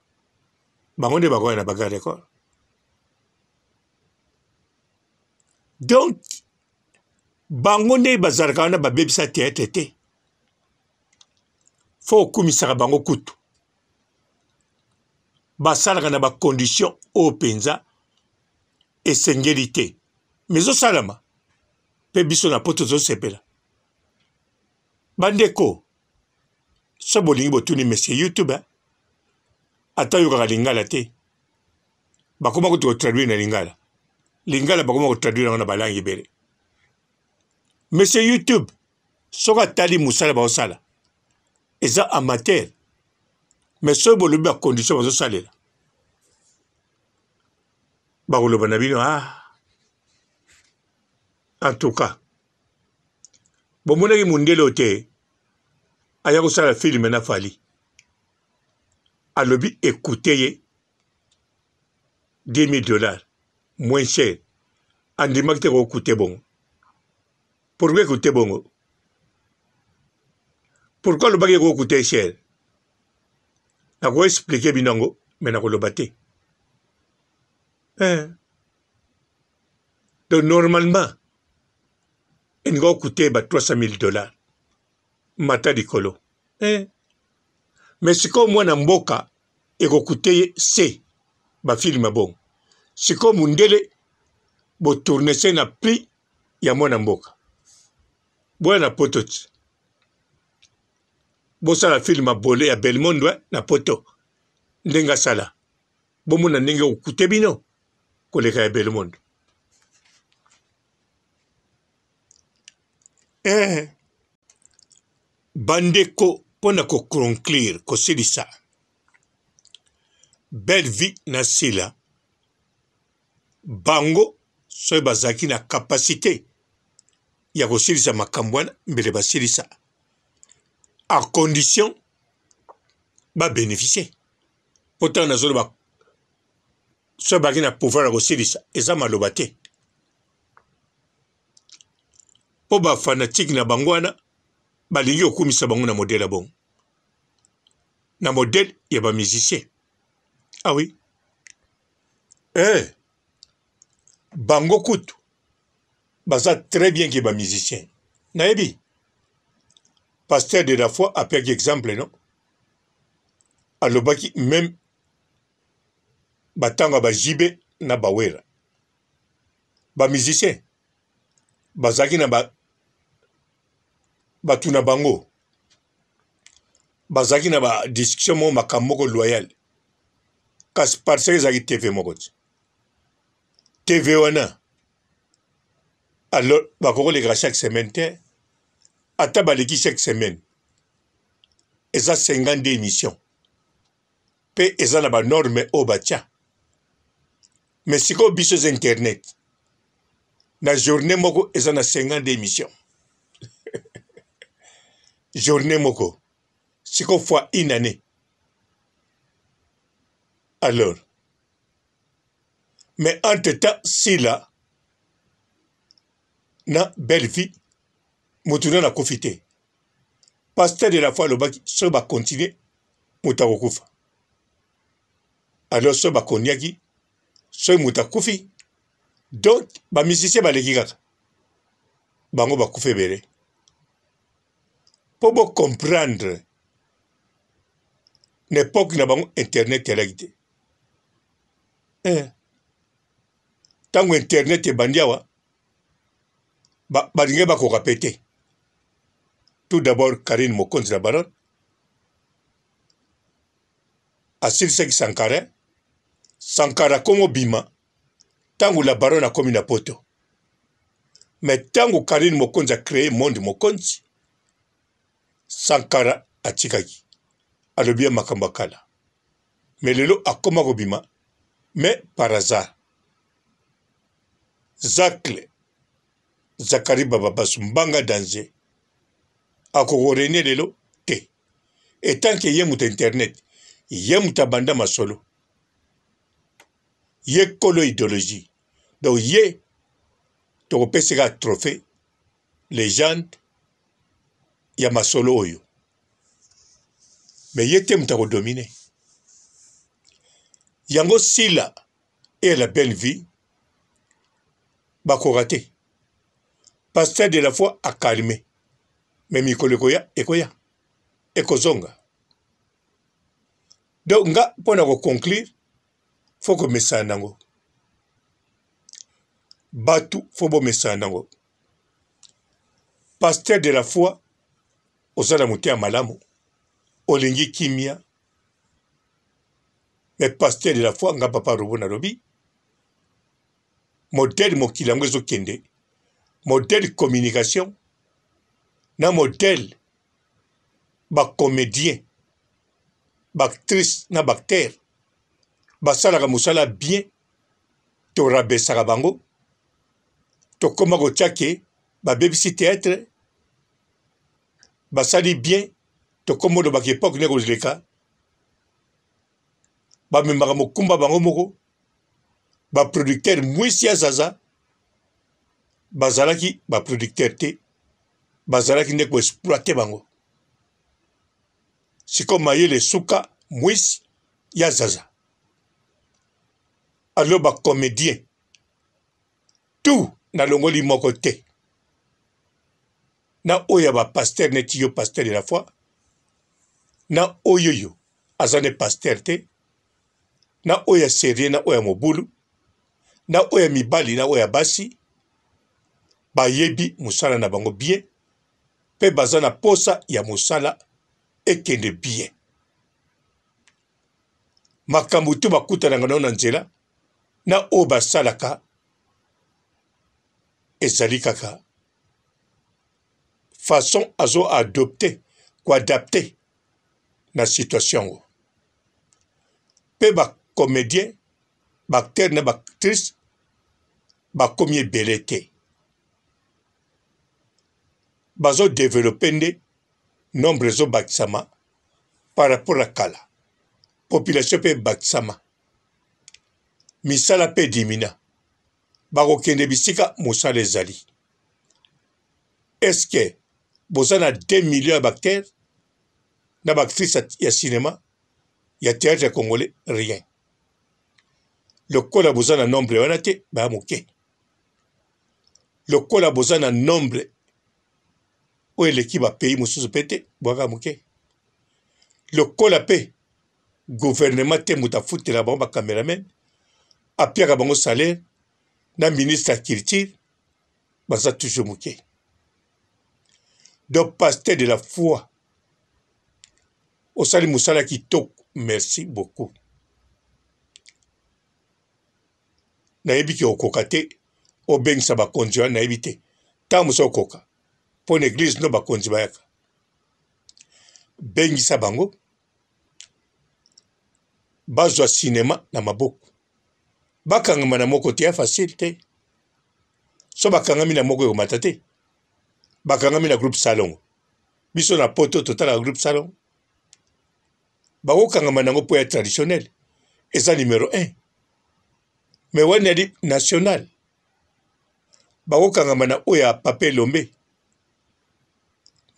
bango nde bakoya na bagarde de corps donc bango nde bazalaka wana babebisa théâtre te fo okumisaka bango kutu basalaka na bacondition oyo mpenza esengeli te mais ezosalama mpe biso na po tozosepela bandeko so bolingi botuni monsieur youtube ata oyokaka lingala te bakoma kuti kotraduire na lingala bakoma kotraduire yango na balangi ebele monsieur youtube soki atali mosala baosala eza amateur mais soki bolobi bacondition bazosalela bakoloba na bino en tout cas bomonaki mondele oyo te aya kosala filme na fali alobi ekute ye $10,000 moins cher andimaki te kokute bongo pourquoi ekute bongo pourquoi alobaki ekokute cher nakoexplike bino yango me nakoloba te donc normalement eninga kokute ba $300,000 mata likolo mais sikoyo mwana mboka ekokute ye se bafilme bongo sikoyo mundele botourne se na prix ya mwana mboka boya na poto ti bosala filme bole ya Belmondo na poto ndenge asala bomona ndenge okute bino koleka ya Belmondo bandeko mpona koconclure kosilisa belle vie na sila bango soki bazalaki na kapasité ya kosilisa makambo wana mbele basilisa à condition babénéficie mpo ntango nazoloba soki bazalaki na pouvoir ya kosilisa eza maloba te mpo bafanatike na bango wana balingi kokumisa bango na modele ya bongo na modele ya bamusicien ah oui bango kutu baza très bien ke bamusicien nayebi pasteur de la foi apiaki exemple non alobaki même batango ya bajibe na bawera bamusicien bazalaki na batu na bango bazalaki na badiscussion moko makambo moko loyal kasi parce que ezalaki tv moko ti tv wana alors bakokolekaka chaque semaine te ata baleki chaque semaine eza 52 émission mpe eza na banorme oyo batya mais siko biso internet na journée moko eza na 50 émissions journée moko siko fois une année alors mais entre-temps si là na belle vie mutuna na kofite pasteur de la foi le baki so ba continuer mutakokufa alors so ba konyaki so mutakufi donc ba musicien baleki kaka bango bakufe bere pour vous comprendre l'époque na bango internet elaki te tango internet ebandi awa balingi bakoka pe te tout d'abord Karine Mokonzi la baronne asilisaki Sankara komo bima tango la baronne akomi na poto mais tango Karine Mokonzi a créé monde Mokonzi Sankara atikaki alobi makambo kala mais lelo akoma kobima mais par hasard Zakari Baba Basumbanga danger akokorene lelo te et tant que ye muta internet ye muta banda masolo ye kolo idéologie donc ye tokopeseka trophée légende ya masolo oyo mais ye te muta kodomine yango sila et la belle vie bakoka te pasteur de la foi a calmé mais mikolo ekoya ekozonga donc nga pona ko conclure faut que mesana nango batu faut bo mesana nango pasteur de la foi ozala mutia malamu olingi kimia mais pasteur de la foi nga papa robona lobi modèle mokilango ezokende modèle communication na modèle ba comédien ba actrice na ba acteur basalaka musala bien to rabesaka bango to koma kotiake babebisi théâtre basali bien to komodo baki époque ne kozileka bamemaka mokumba bango moko baproducteur mwisi ya zaza bazalaki baproducteur te bazalaki nde koexploite bango siko mayele suka mwisi ya zaza alo bacomédien tout na longoli moko te na oyo bapaster neti yo pasteur de la foi na oyoyo aza ne pasteur te na oyo serie na oyo mobulu na oyo mibali na oyo basi bayebi musala na bango bien pe baza na posa ya musala ekende bien makambo tu bakutanaka nao na nzela na oyo basalaka ezali kaka façon azo adopter koadapte na situation ngo pe bacomédien baacteur na baactrice bakomi ebele te bazo développer nde nombre ezobakisama par rapport à kala population pe bakisama misala pe dimina bakokende bisika mosala ezali est-ce que boza na 2 millions ya bacteurs na baactrice ya cinéma ya théâtre congolais rien lokola boza na nombre wana te baya moke lokola boza na nombre oyo eleki bapays mosusu mpe te bwaka moke lokola mpe gouvernement te moto afutela bango bacameraman apiaka bango salaire na ministre ya culture baza toujours moke donc pasteur de la foi osali musala kitoko merci beaucoup nayebi ki okoka te obengisa bakonzi wana nayebi te ntango mosu okoka mpo na église no bakonzi bayaka bengisa bango bazwa sinema na maboko bakangama na moko te ya facile te so bakangami na moko ekomata te bakangami na groupe salon biso na poto totala groupe salon bakokangama nango mpo ya traditionnel eza numéro 1 mais wana yali national bakokangama na oyo ya Pape Lombe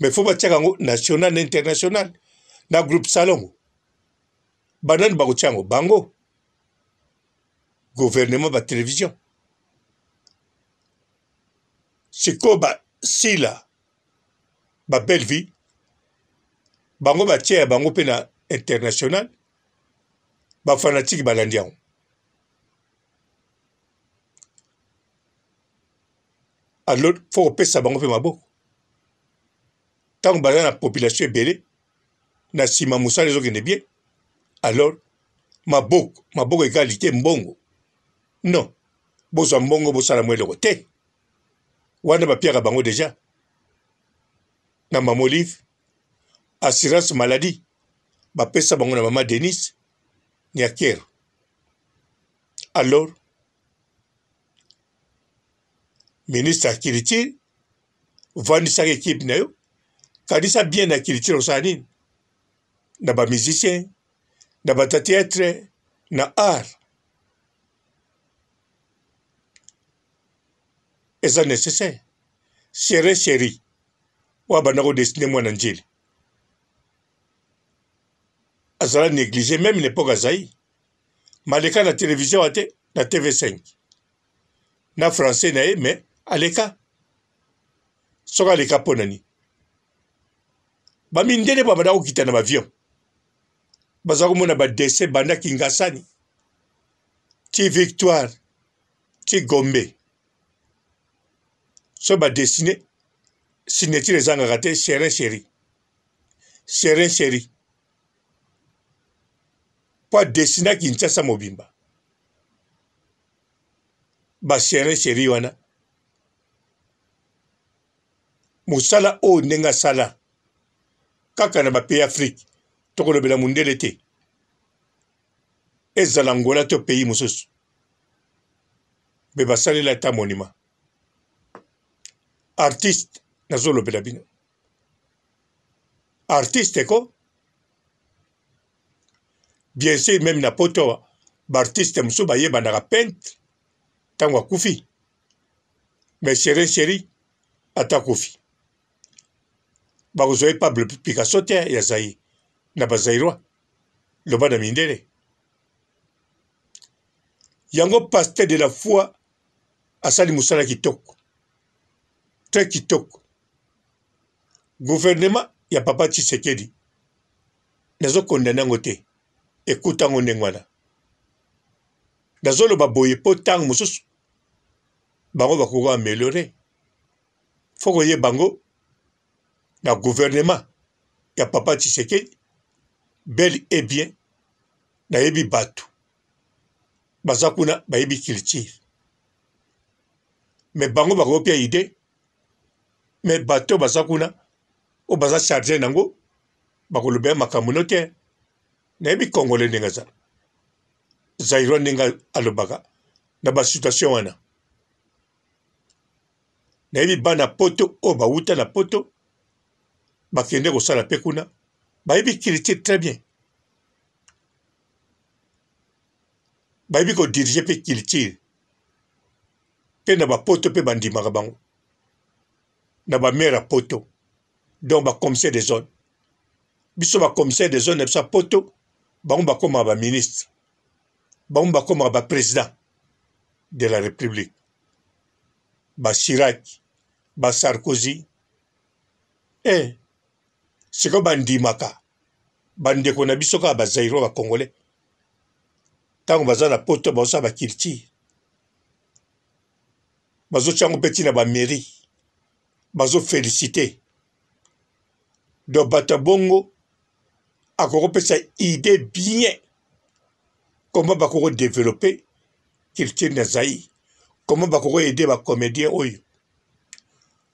mais fo batiaka yango national na international na groupe salon banani bakotia yango bango gouvernement ba télévision sikoyo basila ba belle vie bango batia ya bango mpe na international bafanatike balandi yango alors fo kopesa bango mpe maboko ntango baza na population ebele na nsima mosala ezokende bien alors maboko égalité mbongo non bozwa mbongo bosala mwa eloko te wana bapiaka bango deja na mamolive assurance maladie bapesa bango na mama Denis Nyakero alors ministre ya culture vandisaka ekipe na yo kanisa bien na culture osala nini na bamusicien na batatheatre na art eza nécessaire chéri oyo abanda kodesine mwana njeli azala négligé même l'époque azai maleka na télévision ate na TV5 na français na ye mais aleka soki aleka mpo nani bamindele babanda kokita na bavion baza komona badese banda kingasani ti victoire ti gombe so badesine signature ezangaka te chéri po adesina kinshasa mobimba chéri wana mosala oyo ndenge asala kaka na bapays afrique tokolobela mundele te ezala ngola to pays mosusu me basalela ata monima artiste nazolobela bino artiste ko bien sûr même na poto baartiste mosusu bayebanaka peintre ntango akufi mais chéri ata kufi bakozwa ye Pablo Picasso te ya Zaïre na bazaïrois loba na mindele yango pasteur de la foi asali mosala kitoko très kitoko gouvernement ya papa Tshisekedi nazokondana yango te ekuta yango ndenge wana nazoloba boye mpo ntango mosusu bango bakoko ameliore fo koyeba bango na gouvernement ya papa Tshisekedi bel et bien nayebi bato baza kuna bayebi culture mais bango bakopia idée mais bato baza kuna o baza chargé nango bakoloba makambo no te nayebi congolais ndenge aza zaïrois ndenge alobaka na basituation wana nayebi bana poto oyo bawuta na poto bakende kosala mpe kuna bayebi culture très bien bayebi kodirige mpe culture mpe na bapoto mpe bandimaka bango na bamere ya poto donc bacommissaire des zones biso bacommissaire des zones na biso ya poto bango bakomaka baministre bango bakomaka baprésident de la république Chirac Sarkozy sikoyo bandimaka bandeko na biso kaka bazaïrois bacongolais ntango baza na poto bazosala baculture bazotiango mpe ntina bamairie bazofélicité donc bato bongo akokopesa idée bien comment bakoko développer culture na Zaïre comment bakoko aider bacomédien oyo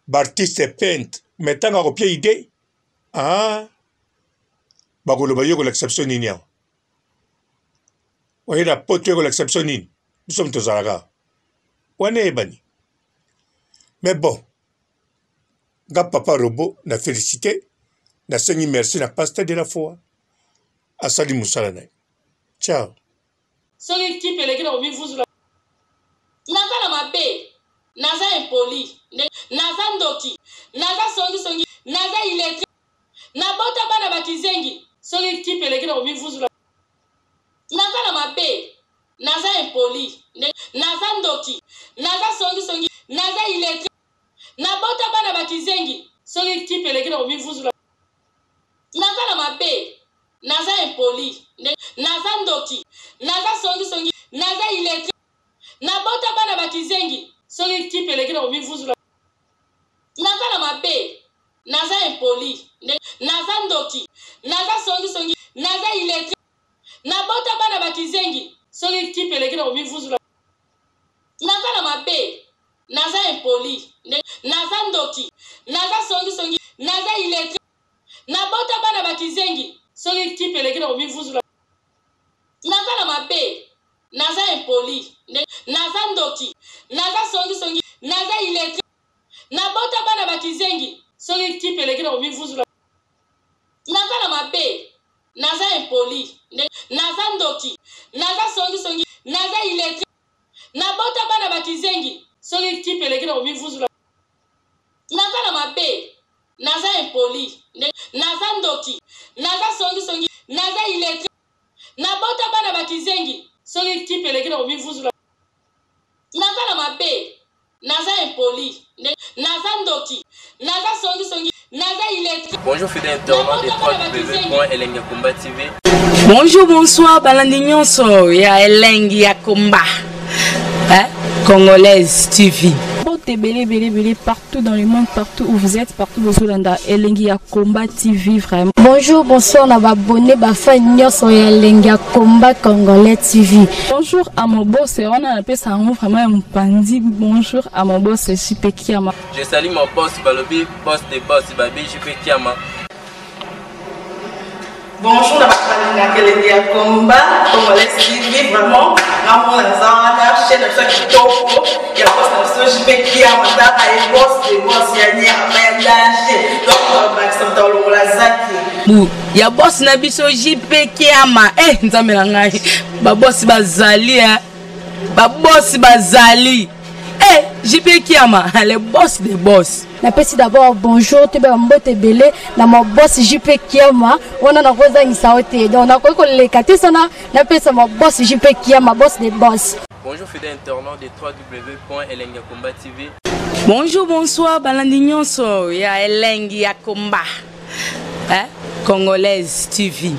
baartiste peintre mais ntango akopia idée bakoloba yo kolakisa biso nini awa oye na poto yo kolakisa biso nini Nous sommes tous à la on est bani. Mais bon, ga papa robot na félicité, na sengi merci na pasteur de la foi. Asali Moussalana. Ciao.
Son équipe est l'équipe au milieu de la. Naza na mabe, naza impoli, naza ndoki, naza songi, naza illettré, na bota bana bakizengi. Son équipe est l'équipe au milieu de la. Naza na mabe, naza impoli, naza ndoki, naza songi, naza illettré, na bota bana bakizengi. Son équipe est l'équipe au milieu de la. Naza na mabe, naza impoli, naza ndoki, naza songi, naza illettré, na bota bana bakizengi. Son équipe est l'équipe au milieu de la. Naza na mabe, naza impoli, naza ndoki, naza songi, naza illettré, na bota bana bakizengi. Son équipe est l'équipe au milieu de la. Naza na mabe, naza impoli, naza ndoki, naza songi, naza illettré, na bota bana bakizengi. Son équipe est l'équipe au milieu de la. Naza na mabe, naza impoli, naza ndoki, naza songi, naza illettré, na bota bana bakizengi. Son équipe est l'équipe au milieu de la. Naza na mabe, naza impoli, naza ndoki, naza songi, naza illettré, na bota bana bakizengi. Son équipe est l'équipe au milieu de la. Naza na mabe, naza impoli, naza ndoki, naza songi, naza illettré, na bota bana bakizengi. Son équipe est l'équipe au milieu de la. Naza na mabe, naza impoli, naza ndoki, naza songi, naza illettré.
Bonjour fidèles internautes de www.elengiakomba TV.
Bonjour, bonsoir, balandi nyonso ya Elengi ya Komba, Congolaise TV.
Belé partout dans le monde, partout où vous êtes, partout où vous êtes, Elengi ya Komba TV vraiment.
Bonjour, bonsoir, on va abonner ba fan nyonso ya Elengi ya Komba Congolais TV.
Bonjour à mon boss, on a appelé ça vraiment un pandi. Bonjour à mon boss, JP Kiama.
Je salue mon boss Balobi, boss des boss Babi, JP Kiama.
Bonjour, à Elengi ya Komba Congolais TV vraiment. Ramon Lazana, chaîne de ceux qui topo, il y a boss de JP Kiama, et boss des boss, il y a un danger. Donc, Maxime Talon Lazaki.
Il y a boss Nabiso JP Kiama, nzamela ngai, ba boss bazali, ba boss bazali. JP Kiama, le boss des boss.
Napesi d'abord bonjour, tu es mbote belé, na mon boss JP Kiama, on a na rosa insaote. Donc on a quoi que les katisana, napesi mon boss JP Kiama, boss des boss.
Bonjour fidèles internautes de www.elengiakomba TV.
Bonjour, bonsoir, balandi nyonso ya Elengi ya Komba, Congolaise TV.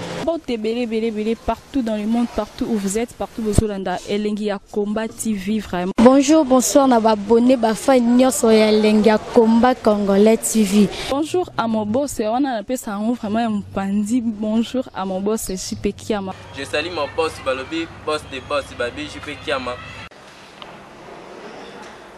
Belé partout dans le monde, partout où vous êtes, partout où vous êtes, Elengi ya Komba TV vraiment.
Bonjour, bonsoir, on va abonner ba fan nyonso ya Elengi ya Komba Congolais TV.
Bonjour à mon boss, on a appelé ça vraiment un pandi. Bonjour à mon boss, JP Kiama.
Je salue mon boss Balobi, boss des boss Babi, JP Kiama.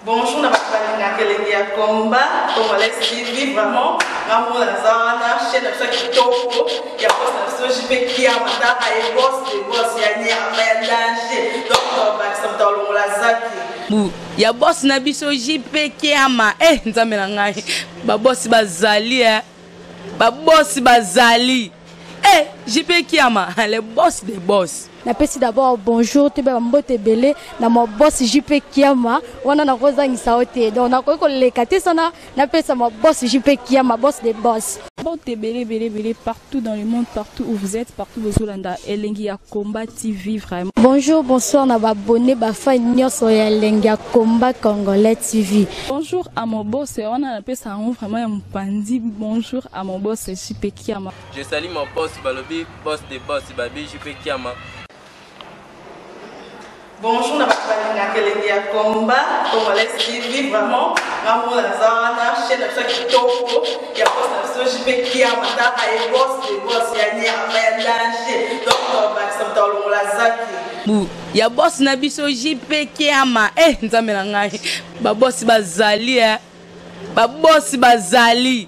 Bonjour, à Elengi ya Komba Congolais TV vraiment. Ramon Lazana, chaîne de ceux qui topo, il y a boss de JP Kiama, et boss des boss, il y a un danger. Donc, Maxime Talon Lazaki.
Il y a boss Nabiso JP Kiama, nzamela ngai, ba boss bazali, ba boss bazali. JP Kiama, le boss des boss.
Napesi d'abord bonjour, tu es mbote belé, na mon boss JP Kiama, on a na rosa insaote. Donc on a quoi que les katisana, napesi mon boss JP Kiama, boss des boss.
Belé partout dans le monde, partout où vous êtes, partout où vous êtes, Elengi ya Komba TV vraiment.
Bonjour, bonsoir, on va abonner ba fan nyonso ya Elengi ya Komba Congolais TV.
Bonjour à mon boss, on a appelé ça vraiment un pandi. Bonjour à mon boss, JP Kiama.
Je salue mon boss Balobi, boss des boss Babi, JP Kiama.
Bonjour, à Elengi ya Komba Congolais TV vraiment. Ramon Lazana, chaîne de ceux qui topo, il y a boss de JP Kiama, et boss des boss, il y a un danger. Donc, Maxime Talon Lazaki.
Il y a boss Nabiso JP Kiama, nzamela ngai, ba boss bazali, ba boss bazali.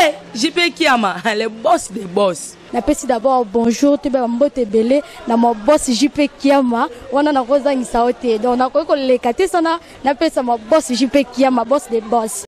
Eh, JP Kiama, le boss des boss.
Napesi d'abord bonjour, tu peux mbote belé, na mon boss JP Kiama, wana na koza ngisaote. Donc na koiko le kate sana, napesa mon boss JP Kiama, boss des boss.